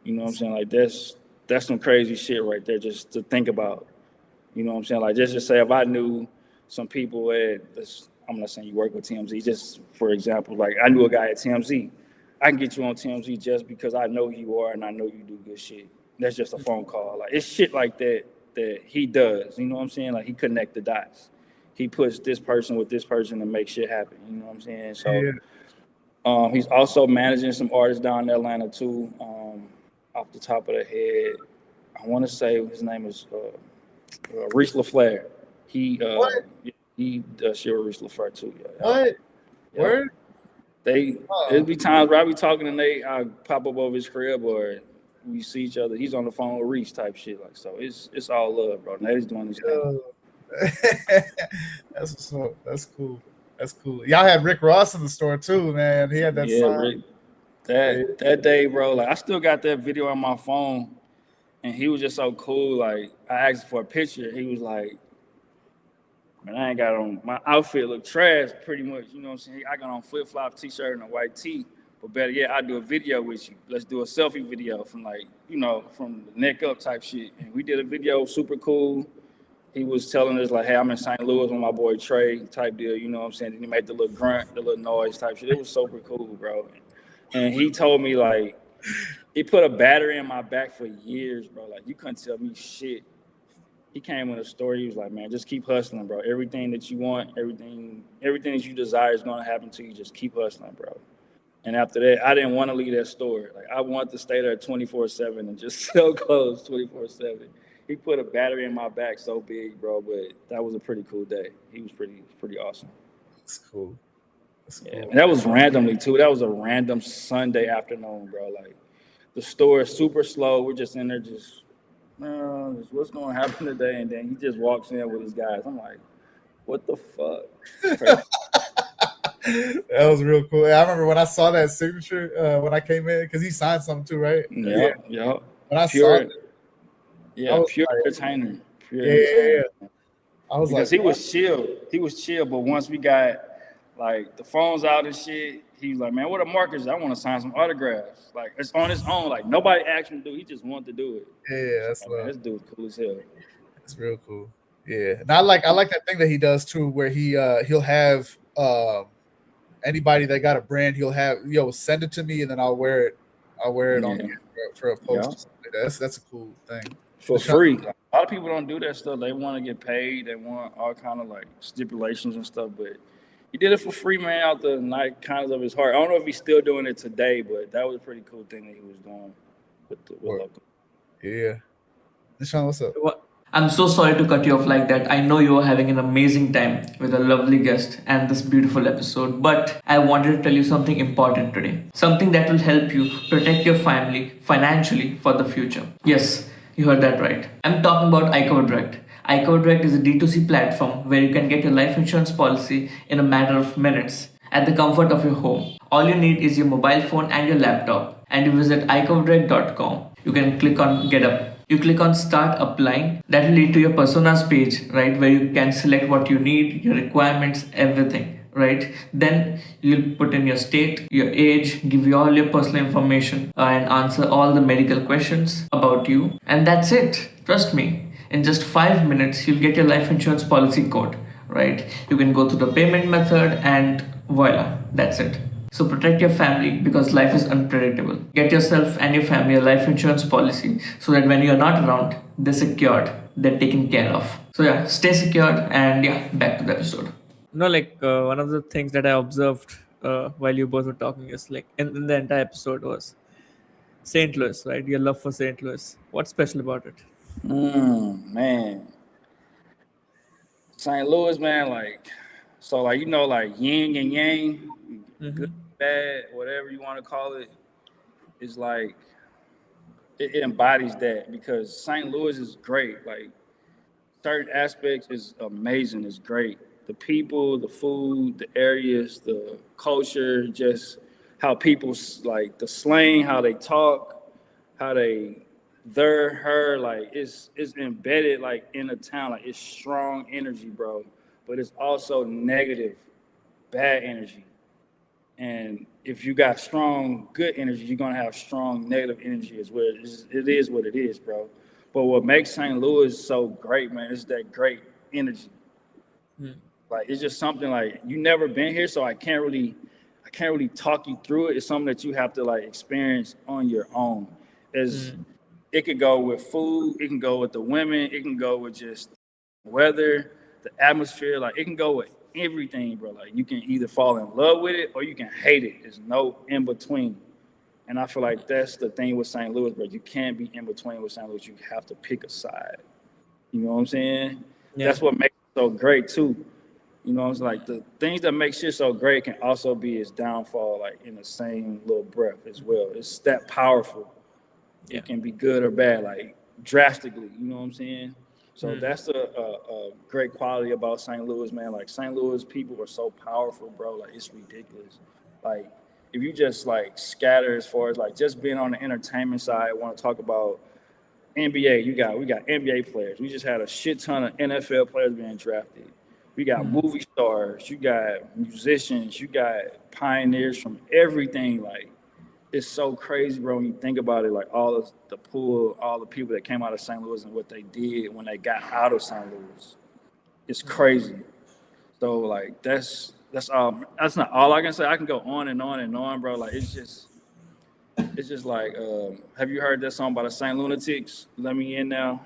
You know what I'm saying? Like that's some crazy shit right there just to think about. You know what I'm saying? Like just to say if I knew some people at this, I'm not saying you work with TMZ, just for example, like I knew a guy at TMZ. I can get you on TMZ just because I know who you are and I know you do good shit. That's just a phone call. Like it's shit like that he does. You know what I'm saying? Like he connect the dots. He puts this person with this person to make shit happen. You know what I'm saying? So he's also managing some artists down in Atlanta too. Off the top of the head, I want to say his name is Reese LaFleur. He does shit with Reese LaFleur too. Yeah. What? Yeah. Word? It'd be times where I be talking to Nate, I pop up over his crib or we see each other. He's on the phone with Reese type shit. Like so, it's all love, bro. Nate's doing his thing. That's what's up. That's cool. That's cool. Y'all had Rick Ross in the store too, man. He had that sign. Rick, that day, bro. Like I still got that video on my phone, and he was just so cool. Like I asked for a picture. He was like, "Man, I ain't got on my outfit. Look trash, pretty much. You know what I'm saying? I got on flip-flop t-shirt and a white tee. But better yet, I do a video with you. Let's do a selfie video from like, you know, from the neck up type shit. And we did a video, super cool. He was telling us like, hey, I'm in St. Louis with my boy Trey type deal. You know what I'm saying? And he made the little grunt, the little noise type shit. It was super cool, bro. And he told me like, he put a battery in my back for years, bro. Like you couldn't tell me shit. He came with a story. He was like, man, just keep hustling, bro. Everything that you want, everything that you desire is going to happen to you. Just keep hustling, bro. And after that, I didn't want to leave that store. Like I wanted to stay there 24/7 and just sell clothes 24/7. He put a battery in my back so big, bro. But that was a pretty cool day. He was pretty awesome. That's cool. Yeah, and that was randomly too. That was a random Sunday afternoon, bro. Like the store is super slow. We're just in there, just what's going to happen today? And then he just walks in with his guys. I'm like, what the fuck? That was real cool. I remember when I saw that signature when I came in because he signed something too, right? Yeah. When I saw it, pure entertainer. Yeah. I was because like, he was chill. But once we got like the phones out and shit, he was like, man, what a markers? I want to sign some autographs. Like it's on his own. Like nobody asked him to do. He just wanted to do it. Yeah, that's like, this dude's cool as hell. It's real cool. Yeah, and I like that thing that he does too, where he'll have anybody that got a brand, he'll have send it to me and then I'll wear it on for a post. Yeah. That's a cool thing for free. Like, a lot of people don't do that stuff. They want to get paid. They want all kind of like stipulations and stuff, but he did it for free, man, out the night kindness of his heart. I don't know if he's still doing it today, but that was a pretty cool thing that he was doing with local. Yeah. Nishant, what's up? I'm so sorry to cut you off like that. I know you are having an amazing time with a lovely guest and this beautiful episode, but I wanted to tell you something important today. Something that will help you protect your family financially for the future. Yes, you heard that right. I'm talking about iCoverDirect. iCoverDirect is a D2C platform where you can get your life insurance policy in a matter of minutes at the comfort of your home. All you need is your mobile phone and your laptop, and you visit iCoverDirect.com. You can click on Get Up. You click on Start Applying. That will lead to your personas page, right, where you can select what you need, your requirements, everything. Right, then you'll put in your state, your age, give you all your personal information, and answer all the medical questions about you, and that's it. Trust me, in just 5 minutes you'll get your life insurance policy code. Right, you can go through the payment method, and voila, that's it. So protect your family, because life is unpredictable. Get yourself and your family a life insurance policy, so that when you're not around, they're secured, they're taken care of. So yeah, stay secured, and yeah, back to the episode. No, like one of the things that I observed while you both were talking is like in the entire episode was St. Louis, right? Your love for St. Louis. What's special about it? Man, St. Louis, man, like, so like, like yin and yang, good, bad, whatever you want to call it, is like it embodies that, because St. Louis is great. Like, certain aspects is amazing. It's great. The people, the food, the areas, the culture, just how people, like the slang, how they talk, how they, her, like it's embedded like in the town. Like, it's strong energy, bro. But it's also negative, bad energy. And if you got strong, good energy, you're gonna have strong negative energy as well. It is what it is, bro. But what makes St. Louis so great, man, is that great energy. Like, it's just something, like, you never been here, so I can't really talk you through it. It's something that you have to like experience on your own. It could go with food, it can go with the women, it can go with just weather, the atmosphere. Like, it can go with everything, bro. Like, you can either fall in love with it or you can hate it. There's no in between. And I feel like that's the thing with St. Louis, bro. You can't be in between with St. Louis. You have to pick a side. You know what I'm saying? Yeah. That's what makes it so great too. You know, it's like the things that make shit so great can also be its downfall, like in the same little breath as well. It's that powerful. Yeah. It can be good or bad, like drastically. You know what I'm saying? So that's a great quality about St. Louis, man. Like, St. Louis people are so powerful, bro. Like, it's ridiculous. Like, if you just like scatter as far as like just being on the entertainment side, I want to talk about NBA. We got NBA players. We just had a shit ton of NFL players being drafted. We got movie stars, you got musicians, you got pioneers from everything. Like, it's so crazy, bro, when you think about it, like all of the pool, all the people that came out of St. Louis and what they did when they got out of St. Louis. It's crazy. So like that's not all I can say. I can go on and on and on, bro. Like, it's just like have you heard that song by the St. Lunatics? Let Me In Now.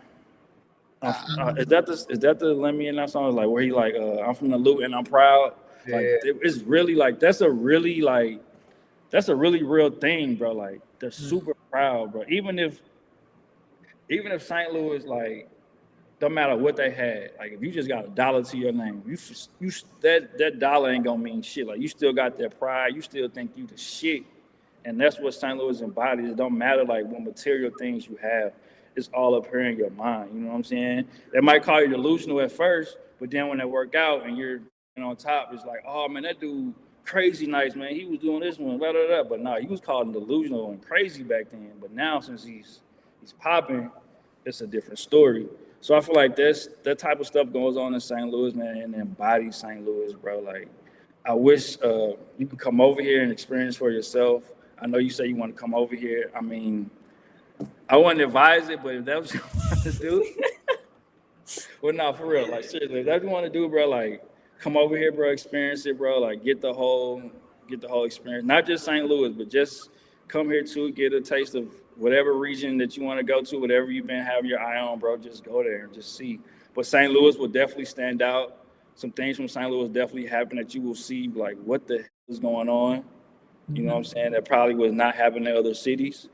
Is that the Let Me In Now song? Like, where he like I'm from the loot and I'm proud. Yeah. Like, it's really like that's a really real thing, bro. Like, they're super proud, bro. Even if St. Louis, like, don't matter what they had, like, if you just got $1 to your name, you that dollar ain't gonna mean shit. Like, you still got that pride. You still think you the shit, and that's what St. Louis embodies. It don't matter like what material things you have. It's all up here in your mind. You know what I'm saying? They might call you delusional at first, but then when they work out and you're on top, it's like, oh man, that dude crazy nice, man. He was doing this one, blah, blah, blah. But no, he was called delusional and crazy back then. But now, since he's popping, it's a different story. So I feel like that type of stuff goes on in St. Louis, man, and embodies St. Louis, bro. Like, I wish you could come over here and experience for yourself. I know you say you want to come over here. I mean, I wouldn't advise it, but if that was what you want to do, well, no, for real, like, seriously, if that's what you want to do, bro, like, come over here, bro, experience it, bro, like, get the whole experience, not just St. Louis, but just come here too, get a taste of whatever region that you want to go to, whatever you've been having your eye on, bro, just go there and just see. But St. Louis will definitely stand out. Some things from St. Louis definitely happen that you will see, like, what the hell is going on? You know what I'm saying? That probably was not happening in other cities.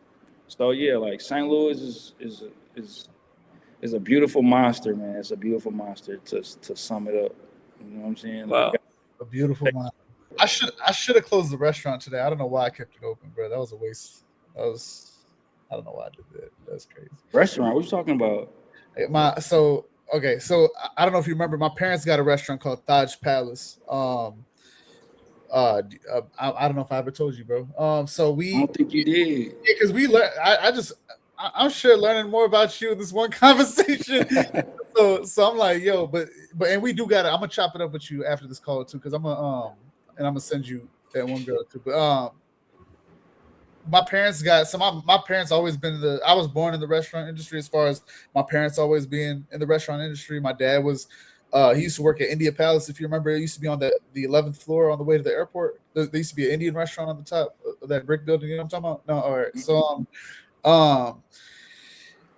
So yeah, like, St. Louis is a beautiful monster, man. It's a beautiful monster to sum it up. You know what I'm saying? Wow. Like, a beautiful monster. I should have closed the restaurant today. I don't know why I kept it open, bro. That was a waste. I don't know why I did that. That's crazy. Restaurant? What you talking about? So I don't know if you remember. My parents got a restaurant called Taj Palace. I don't know if I ever told you, bro. So I don't think you did. Because we learn. I'm sure learning more about you in this one conversation. so I'm like, yo, but and we do gotta. I'm gonna chop it up with you after this call too, because I'm gonna send you that one girl too. But my parents got my parents always been I was born in the restaurant industry. As far as my parents always being in the restaurant industry, my dad was. He used to work at India Palace. If you remember, it used to be on the 11th floor on the way to the airport. There used to be an Indian restaurant on the top of that brick building. You know what I'm talking about? No, all right. So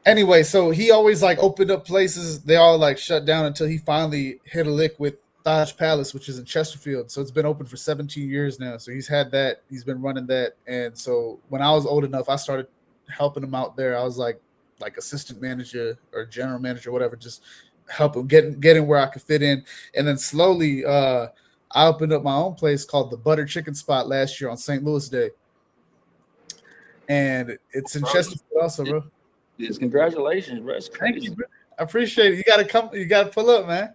anyway, so he always like opened up places. They all like shut down until he finally hit a lick with Taj Palace, which is in Chesterfield. So it's been open for 17 years now. So he's had that. He's been running that. And so when I was old enough, I started helping him out there. I was like assistant manager or general manager, whatever, just help him getting where I could fit in. And then slowly I opened up my own place called the Butter Chicken Spot last year on St. Louis Day. And it's in Chesterfield also, bro. Yes, congratulations, bro. It's crazy. Thank you, bro. I appreciate it. You gotta come, you gotta pull up, man.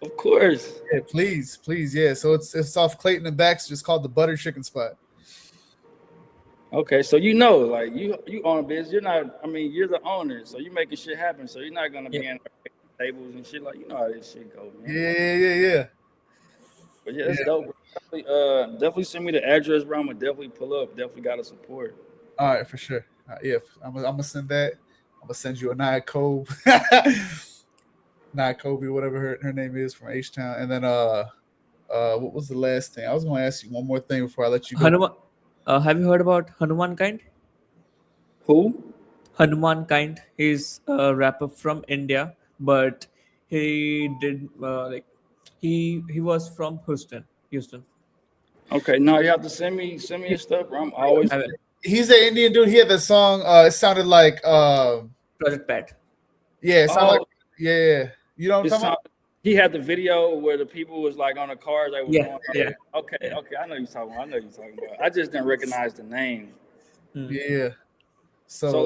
Of course. Yeah, please. Yeah. So it's off Clayton and Baxter. It's called the Butter Chicken Spot. Okay, so like you own a business. You're not. I mean, you're the owner, so you're making shit happen. So you're not gonna be in tables and shit, like, you know how this shit goes, man. Yeah. But yeah, that's dope, bro. Definitely send me the address, bro. I'm gonna definitely pull up. Definitely gotta support. All right, for sure. Yeah, I'm gonna send that. I'm gonna send you a Nia Cove, whatever her name is, from H-Town. And then what was the last thing? I was gonna ask you one more thing before I let you go. Hanuman, have you heard about Hanuman Kind? Who? Hanuman Kind. He's a rapper from India, but he did he was from Houston. Okay, no, you have to send me your stuff, bro. I'm always. He's an Indian dude. He had the song. It sounded like Project Pat. Yeah, it sounded like yeah. You know what I'm talking about? He had the video where the people was like on the cars. They was Yeah. Okay. I know you're talking about. I just didn't recognize the name. Yeah. So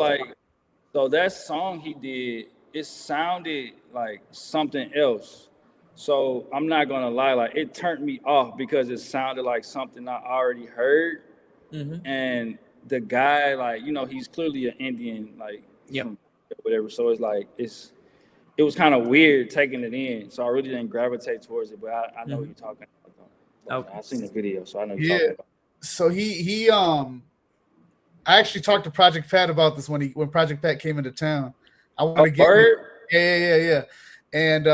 that song he did, it sounded like something else. So I'm not gonna lie, like it turned me off because it sounded like something I already heard. And the guy, like, you know, he's clearly an Indian, like, whatever. So it's like it was kind of weird taking it in. So I really didn't gravitate towards it, but I know what you're talking about. I've seen the video, so I know you're talking about. So he I actually talked to Project Pat about this when Project Pat came into town. I want to get yeah. And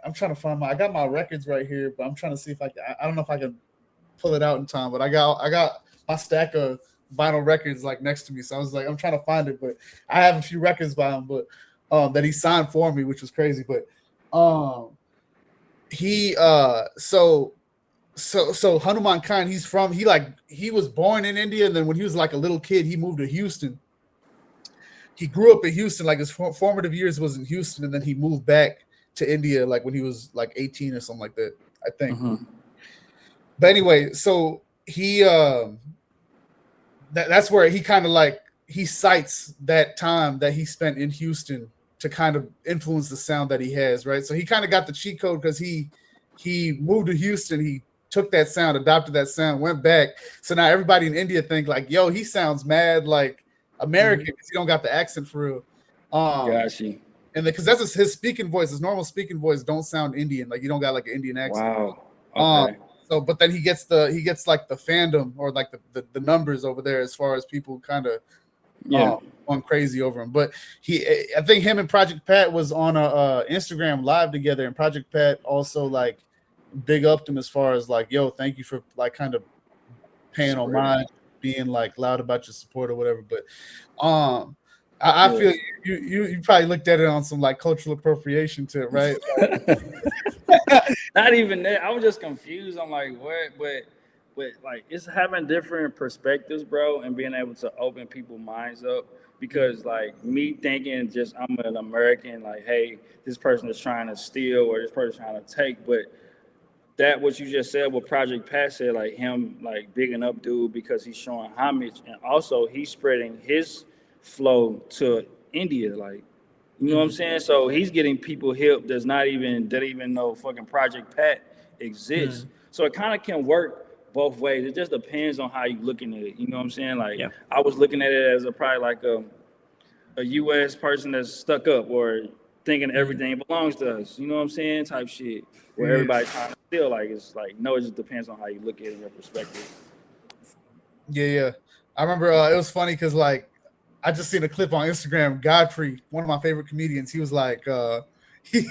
I'm trying to find I got my records right here, but I'm trying to see if I don't know if I can pull it out in time, but I got my stack of vinyl records like next to me. So I was like, I'm trying to find it, but I have a few records by him, but that he signed for me, which was crazy. But he so Hanuman Khan, he was born in India, and then when he was like a little kid, he moved to Houston. He grew up in Houston, like his formative years was in Houston, and then he moved back to India like when he was like 18 or something like that, I think. But anyway, so he that's where he kind of like he cites that time that he spent in Houston to kind of influence the sound that he has, right? So he kind of got the cheat code because he moved to Houston, he took that sound, adopted that sound, went back. So now everybody in India think like, yo, he sounds mad like American because he don't got the accent for real. Gotcha. And because that's his speaking voice, his normal speaking voice don't sound Indian, like you don't got like an Indian accent. Wow. Okay. So, but then he gets like the fandom or like the numbers over there as far as people kind of going crazy over him. But I think him and Project Pat was on a Instagram live together, and Project Pat also like big upped him as far as like, yo, thank you for like kind of paying homage, being like loud about your support or whatever. But I feel you probably looked at it on some like cultural appropriation tip, right? Not even that. I was just confused. I'm like, what? But like, it's having different perspectives, bro, and being able to open people's minds up. Because like me thinking just I'm an American, like, hey, this person is trying to steal or this person is trying to take. But that what you just said, what Project Pat said, like him like bigging up dude because he's showing homage, and also he's spreading his flow to India, like, you know what I'm saying? So he's getting people hip that even know fucking Project Pat exists. So it kind of can work both ways. It just depends on how you looking at it. You know what I'm saying? Like Yeah. I was looking at it as probably like a U.S. person that's stuck up or thinking everything belongs to us. You know what I'm saying? Type shit. Where everybody's trying to feel like it's like no, it just depends on how you look at it in your perspective. Yeah. I remember it was funny because like I just seen a clip on Instagram. Godfrey, one of my favorite comedians, he was like, he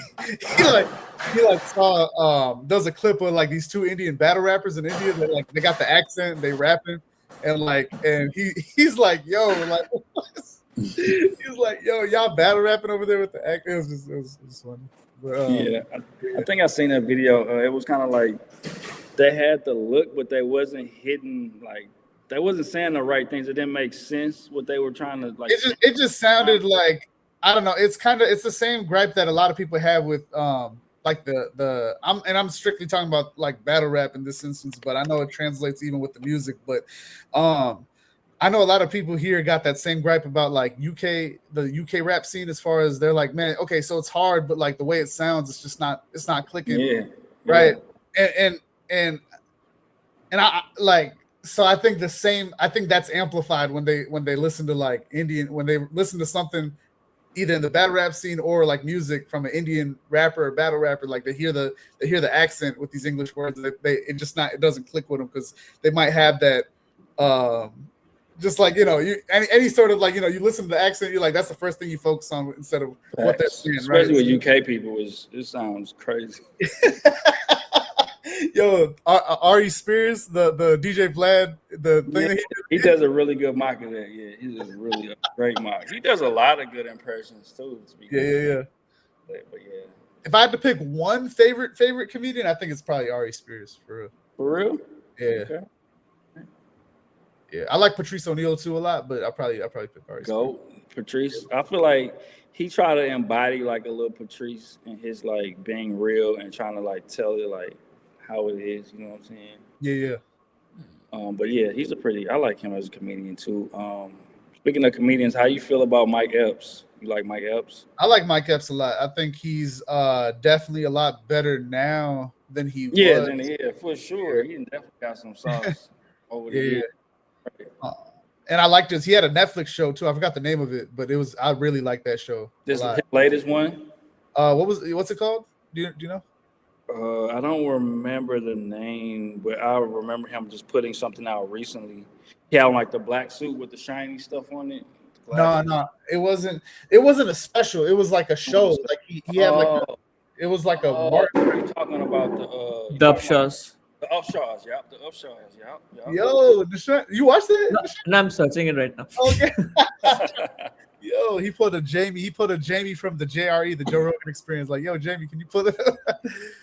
saw there's a clip of like these two Indian battle rappers in India that like they got the accent, they rapping, and he's like, yo, like he's like, yo, y'all battle rapping over there with the accent. It was funny. But, yeah, I think I seen that video. It was kind of like they had the look, but they wasn't hitting like. They wasn't saying the right things. It didn't make sense what they were trying to like. It just sounded like I don't know. It's the same gripe that a lot of people have with like I'm strictly talking about like battle rap in this instance, but I know it translates even with the music. But I know a lot of people here got that same gripe about like the UK rap scene as far as they're like, man, okay, so it's hard, but like the way it sounds, it's not clicking. Yeah. Right. And I like. So I think that's amplified when they listen to like when they listen to something either in the battle rap scene or like music from an Indian rapper or battle rapper, like they hear the accent with these English words, it doesn't click with them because they might have that just like any sort of like you listen to the accent, you're like that's the first thing you focus on instead of what they're saying, especially with UK people it sounds crazy. Yo, Ari Spears, the DJ Vlad, the thing that he does a really good mock of that. Yeah, he does really a great mock. He does a lot of good impressions too. Yeah. But yeah, if I had to pick one favorite comedian, I think it's probably Ari Spears for real. For real? Yeah. Okay. Yeah, I like Patrice O'Neal too a lot, but I probably pick Ari. Go Patrice. I feel like he tried to embody like a little Patrice in his like being real and trying to like tell it like how it is, you know what I'm saying? Yeah. But yeah, I like him as a comedian too. Speaking of comedians, how you feel about Mike Epps? You like Mike Epps? I like Mike Epps a lot. I think he's definitely a lot better now than he was. Yeah, for sure. He definitely got some sauce over the years. And I liked he had a Netflix show too. I forgot the name of it, but I really liked that show. This is his latest one? What's it called? Do you know? I don't remember the name, but I remember him just putting something out recently. He had like the black suit with the shiny stuff on it. No, it wasn't a special. It was like a show. Like he had like it was like a. You're talking about the Upshaws. The Upshaws, yep. The Upshaws, yep. Yo, Nishant, you watched it? No, I'm searching it right now. Okay. Yo, he put a Jamie from the JRE, the Joe Rogan Experience. Like, yo, Jamie, can you put it?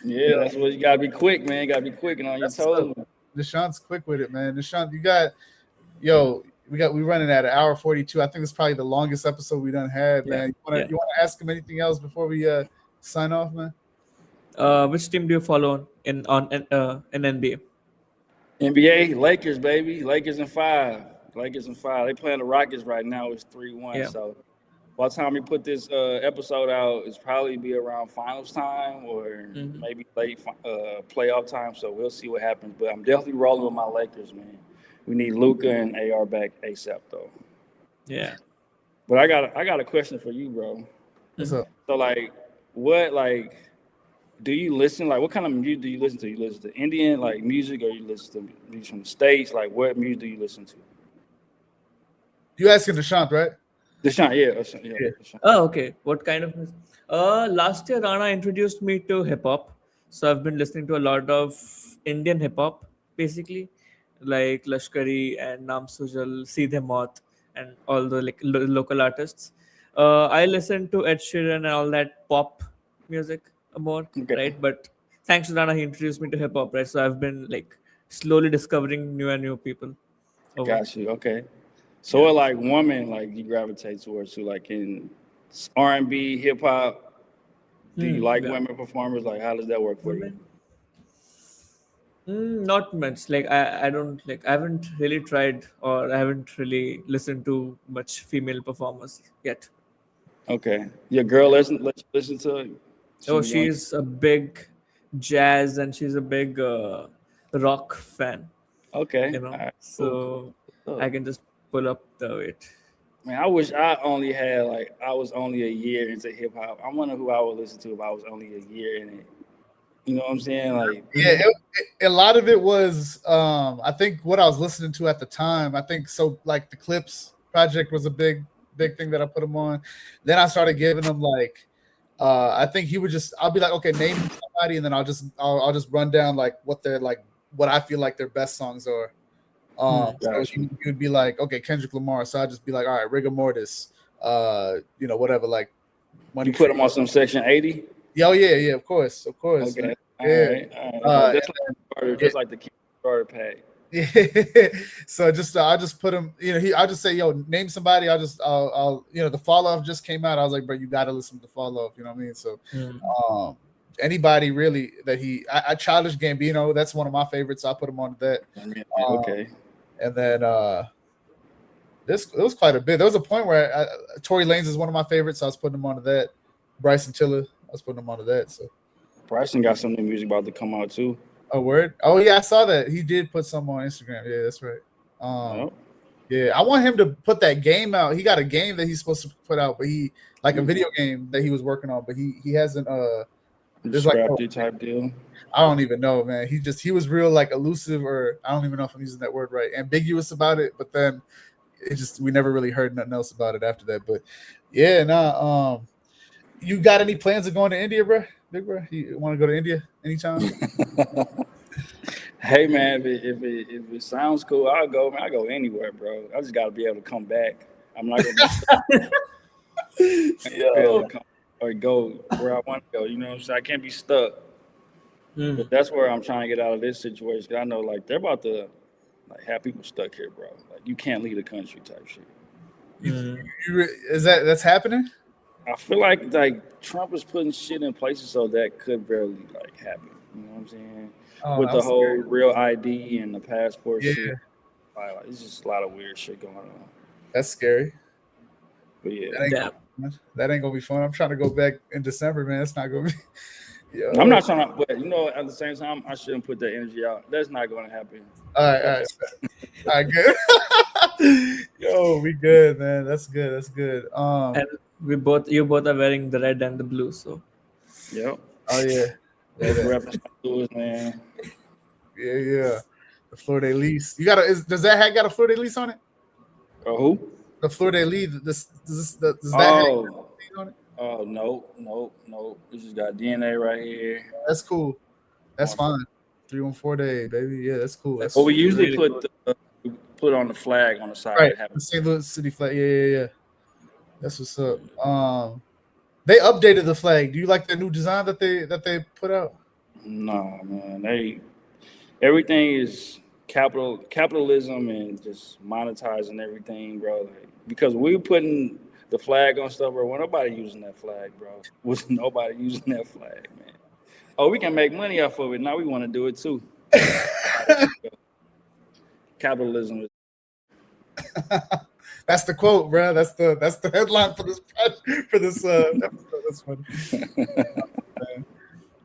Yeah, that's what you gotta be quick, man. You gotta be quick and on your toes. Nishant's quick with it, man. Nishant, we're running at an hour 42. I think it's probably the longest episode we done had, man. You wanna ask him anything else before we sign off, man? Which team do you follow in NBA? NBA, Lakers, baby. Lakers in 5. They playing the Rockets right now. It's 3-1. Yeah. So by the time we put this episode out, it's probably be around finals time or maybe late playoff time. So we'll see what happens. But I'm definitely rolling with my Lakers, man. We need Luka and AR back ASAP though. Yeah. But I got a question for you, bro. What's up? So what do you listen? Like, what kind of music do you listen to? You listen to Indian like music, or you listen to music from the States? Like, what music do you listen to? You asking Nishant, right? Nishant, yeah. Oh, okay. What kind of music? Last year, Rana introduced me to hip hop, so I've been listening to a lot of Indian hip hop, basically, like Lashkari and Naam Sujal, Seedhe Maut, and all the like local artists. I listen to Ed Sheeran and all that pop music more, right? But thanks to Rana, he introduced me to hip hop, right? So I've been like slowly discovering new people. Got you. Okay. So what like woman like you gravitate towards to like in R&B, hip hop? Do you like women performers? Like how does that work for you? Not much. Like I don't like. I haven't really tried, or I haven't really listened to much female performers yet. Okay. Your girl listen to. She's a big jazz, and she's a big rock fan. Okay. You know, All right. so Cool. I can just pull up the wait. Man, I wish I only had I was only a year into hip hop. I wonder who I would listen to if I was only a year in it. You know what I'm saying? Like, Yeah, a lot of it was I think what I was listening to at the time. I think so. Like the Clips project was a big thing that I put him on. Then I started giving him I think he would just I'll be like, okay, name somebody, and then I'll just run down like what they're like, what I feel like their best songs are. So he would be like, okay, Kendrick Lamar. So I'd just be like, all right, Rigor Mortis, whatever, like Money. You put him on some Section 80? Yeah, of course. Okay. Yeah. All right. That's like the starter pack. Yeah. So I'll just put him, I'll just say, yo, name somebody. I'll the Fall Off just came out. I was like, bro, you gotta listen to the Fall Off, you know what I mean? So anybody really that I Childish Gambino, that's one of my favorites. I put him on that. Okay. And then it was quite a bit. There was a point where Tory Lanez is one of my favorites, so I was putting him onto that. Bryson Tiller, I was putting him onto that. So Bryson got some new music about to come out too. A word? Oh yeah, I saw that. He did put some on Instagram. Yeah, that's right. Yeah, I want him to put that game out. He got a game that he's supposed to put out, but he a video game that he was working on, but he hasn't there's type deal. I don't even know, man. He was real elusive, or I don't even know if I'm using that word right, ambiguous about it, but then we never really heard nothing else about it after that. But yeah, you got any plans of going to India, bro? Big bro, you want to go to India anytime? Hey man, if it sounds cool, I'll go. Man, I go anywhere, bro. I just got to be able to come back. I'm not gonna be stuck. Or go where I want to go. You know what I'm saying? I can't be stuck. But that's where I'm trying to get out of this situation. Cause I know they're about to have people stuck here, bro. You can't leave the country type shit. That's happening? I feel like Trump is putting shit in places so that could barely happen. You know what I'm saying? With the whole real ID and the passport shit. It's just a lot of weird shit going on. That's scary. But yeah. That ain't gonna be fun. I'm trying to go back in December, man. It's not gonna be. Yo. I'm not trying to, but at the same time, I shouldn't put that energy out. That's not going to happen. All right, good. Yo, we good, man. That's good. And you both are wearing the red and the blue, so. Yep. Oh yeah. Man. Yeah. The Fleur de Lis. Does that hat got a Fleur de Lis on it? Who? The Fleur de Lis. Does that hat on it? Oh no. This just got DNA right here. That's cool. That's fine. 314 day, baby. Yeah, that's cool. Well, we usually put on the flag on the side. Right. The St. Louis City flag. Yeah. That's what's up. They updated the flag. Do you like the new design that they put out? No, man. Everything is capitalism and just monetizing everything, bro. Because we're putting the flag on stuff, bro. Well, nobody using that flag, bro. Was nobody using that flag, man? Oh, we can make money off of it. Now we want to do it too. Capitalism. That's the quote, bro. That's the headline for this episode. That's funny.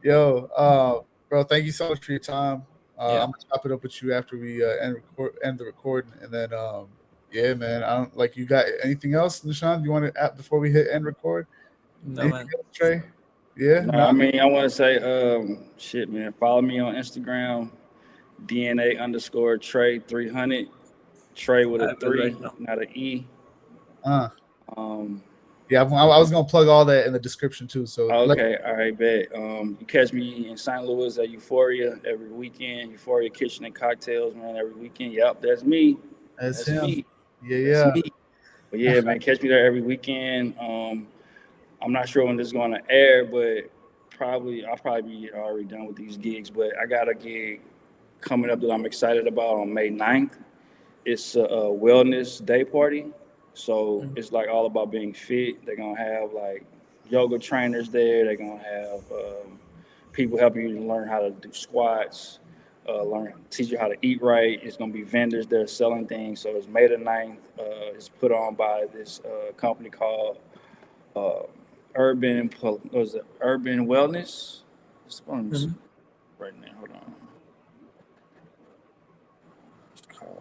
Yo, bro, thank you so much for your time. I'm gonna chop it up with you after we end the recording, and then yeah, man. I don't you got anything else, Nishant? You want to add before we hit end record? No, anything man. else, Trey? Yeah. No, I mean, I want to say, shit, man. Follow me on Instagram, DNA_Trey 300. Trey with a 3, not an E. Yeah, I was gonna plug all that in the description too. So okay, all right, bet. You catch me in St. Louis at Euphoria every weekend. Euphoria Kitchen and Cocktails, man, every weekend. Yep, that's me. That's me. Yeah. Me. But yeah, man, catch me there every weekend. I'm not sure when this is going to air, but I'll probably be already done with these gigs. But I got a gig coming up that I'm excited about on May 9th. It's a wellness day party. So it's all about being fit. They're going to have yoga trainers there. They're going to have people helping you learn how to do squats, teach you how to eat right. It's going to be vendors there selling things. So it's May the 9th. It's put on by this company called Urban Wellness. Right now, hold on.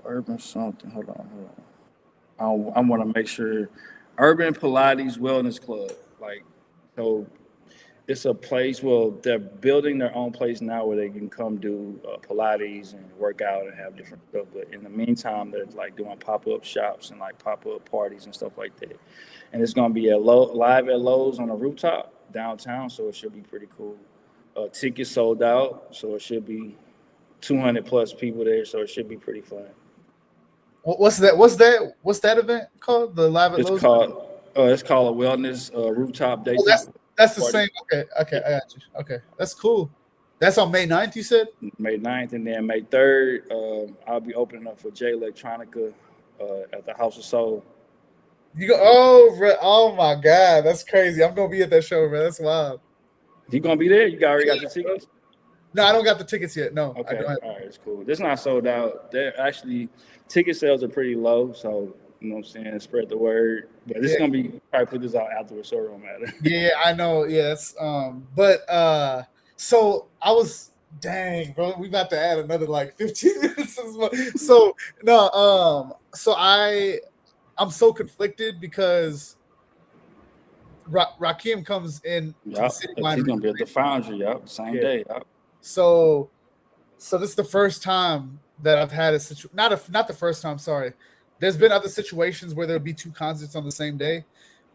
Urban something. Hold on. I want to make sure. Urban Pilates Wellness Club. Like, so it's a place. Well, they're building their own place now where they can come do Pilates and work out and have different stuff. But in the meantime, they're like doing pop-up shops and like pop-up parties and stuff like that. And it's gonna be live at Lowe's on a rooftop downtown, so it should be pretty cool. Tickets sold out, so it should be 200 plus people there, so it should be pretty fun. What's that event called? The live at Lowe's? It's called a wellness rooftop day. That's the same. Okay, I got you. Okay, that's cool. That's on May 9th, you said? May 9th, and then May 3rd, I'll be opening up for J Electronica at the House of Soul. You go? Oh my God, that's crazy! I'm gonna be at that show, man. That's wild. You gonna be there? You already got your tickets? No, I don't got the tickets yet. No. Okay, all right, it's cool. This not sold out. They're actually ticket sales are pretty low, so you know what I'm saying. Spread the word, but it's gonna be probably put this out afterwards, so it don't matter. Yeah, I know. Yes, so I was. Dang, bro, we about to add another like 15 minutes as well. So no, I'm so conflicted because Rakim comes in. Yep, he's gonna be at the Foundry. Yep, same day. Yep. So this is the first time that I've had a situation. Not the first time. Sorry, there's been other situations where there'll be two concerts on the same day,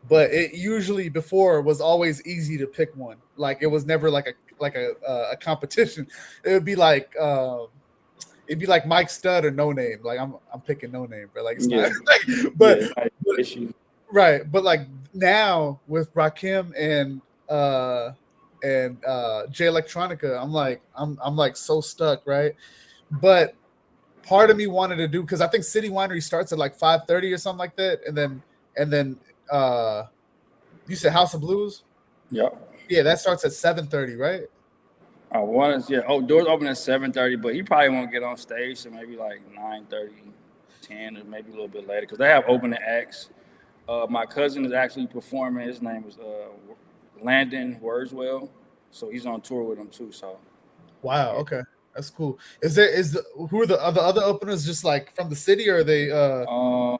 but it usually before was always easy to pick one. Like it was never like a competition. It would be like it'd be like Mike Stud or No Name. Like I'm picking No Name, but like it's not. But right. But like now with Rakim and J Electronica, I'm like so stuck, right? But part of me wanted to do because I think City Winery starts at like 5:30 or something like that, and then you said House of Blues? Yeah, that starts at 7:30, right? Doors open at 7:30, but he probably won't get on stage, so maybe like 9:30, 10, or maybe a little bit later, because they have opening acts. My cousin is actually performing. His name is Landon Wordswell, so he's on tour with him too. So, wow, okay, that's cool. Who are the other openers? Just like from the city, or are they? I'm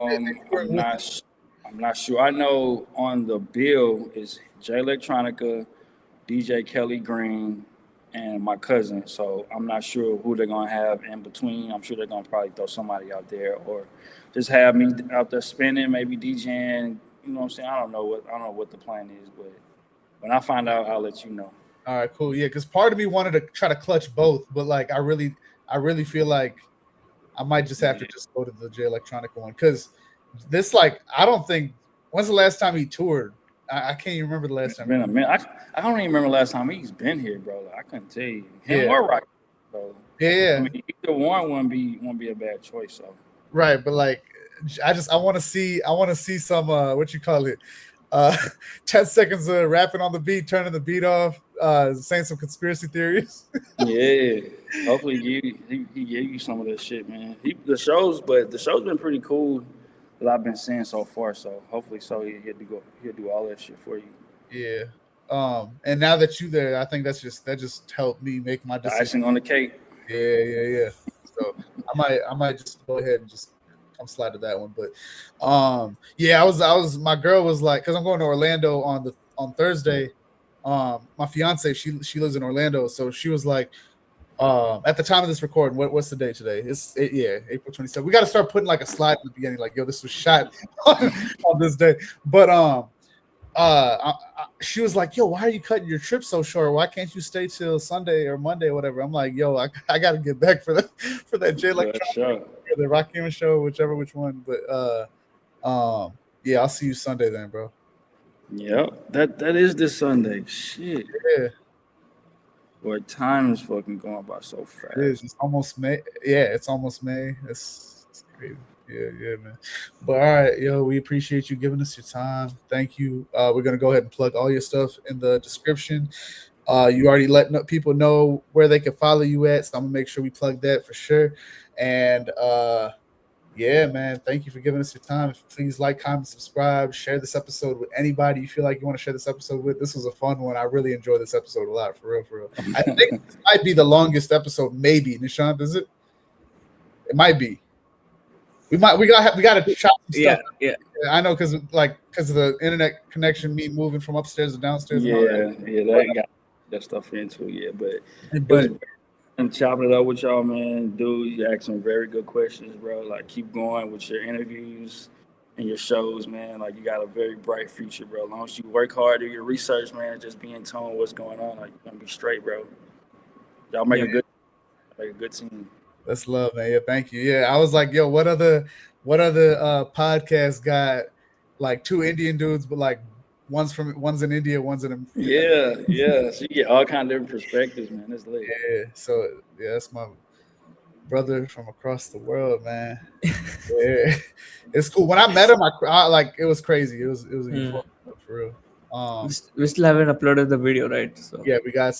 not sure. I know on the bill is J Electronica, DJ Kelly Green, and my cousin. So I'm not sure who they're gonna have in between. I'm sure they're gonna probably throw somebody out there, or just have me out there spinning, maybe DJing. You know what I'm saying? I don't know what the plan is, but when I find out, I'll let you know. All right, cool. Yeah, because part of me wanted to try to clutch both, but like I really feel like I might just have to just go to the J Electronica one because this, like, I don't think. When's the last time he toured? I can't even remember the last time. It's been a minute. I don't even remember the last time he's been here, bro. Like, I couldn't tell you. Him or Rock, bro. Yeah. I mean, either one won't be a bad choice. So. Right, but like, I want to see some what you call it, 10 seconds of rapping on the beat, turning the beat off, saying some conspiracy theories. Yeah, hopefully he gave you some of that shit, man. The show's been pretty cool that I've been seeing so far. So hopefully, he'll do all that shit for you. Yeah. And now that you're there, I think that just helped me make my decision. Icing on the cake. Yeah. So I might just go ahead and just come slide to that one. But I was my girl was like, because I'm going to Orlando on Thursday. My fiance, she lives in Orlando, so she was like, at the time of this recording, what's the date today? April 27th. We got to start putting like a slide in the beginning, like, yo, this was shot on this day. But she was like, yo, why are you cutting your trip so short? Why can't you stay till Sunday or Monday or whatever? I'm like, yo, I got to get back for that J Electronica, the Rakim show, which one. But I'll see you Sunday then, bro. Yeah, that is this Sunday. Shit. Yeah. Boy, time is fucking going by so fast. It is. It's almost May. Yeah, it's almost May. It's crazy. Yeah, man. But all right, yo, we appreciate you giving us your time. Thank you. We're gonna go ahead and plug all your stuff in the description. You already let people know where they can follow you at, so I'm gonna make sure we plug that for sure. And yeah, man, thank you for giving us your time. Please like, comment, subscribe, share this episode with anybody you feel like you want to share this episode with. This was a fun one. I really enjoyed this episode a lot, for real. I think this might be the longest episode, maybe. Nishant, is it? It might be. We gotta chop some Yeah, stuff. yeah. I know because of the internet connection, me moving from upstairs to downstairs. Yeah, that got that stuff into but it was and chopping it up with y'all, man. Dude, you asked some very good questions, bro. Like, keep going with your interviews and your shows, man. Like, you got a very bright future, bro. As long as you work hard, do your research, man, and just be in tone with what's going on, like, you're gonna be straight, bro. Y'all make a good team. That's love, man. Yeah, thank you. Yeah, I was like, yo, what other podcasts got like two Indian dudes, but like one's in India, one's in America. Yeah. So you get all kind of different perspectives, man. It's lit. Yeah. So yeah, that's my brother from across the world, man. Yeah, it's cool. When I met him, I like it was crazy. It was a for real. We still haven't uploaded the video, right? So yeah, we got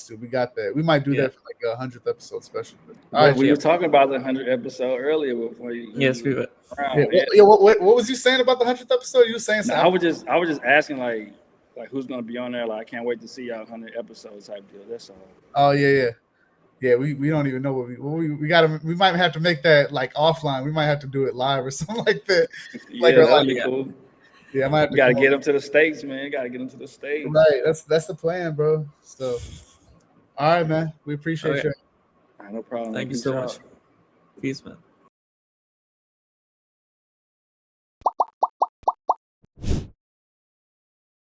that. We might do that for like 100th episode special. All right, we were talking about the 100th episode earlier before you. Yes, we were. What was you saying about the 100th episode? You were saying something? I was just asking like who's gonna be on there. Like, I can't wait to see y'all 100 episodes type deal. That's all. Oh yeah. We don't even know what we might have to make that like offline. We might have to do it live or something like that. That'd be cool. Yeah, I might have to gotta get them to the States, man. Gotta get them to the States. Right, that's the plan, bro. So, all right, man. We appreciate you. All right, no problem. Thank you so much. Peace, man.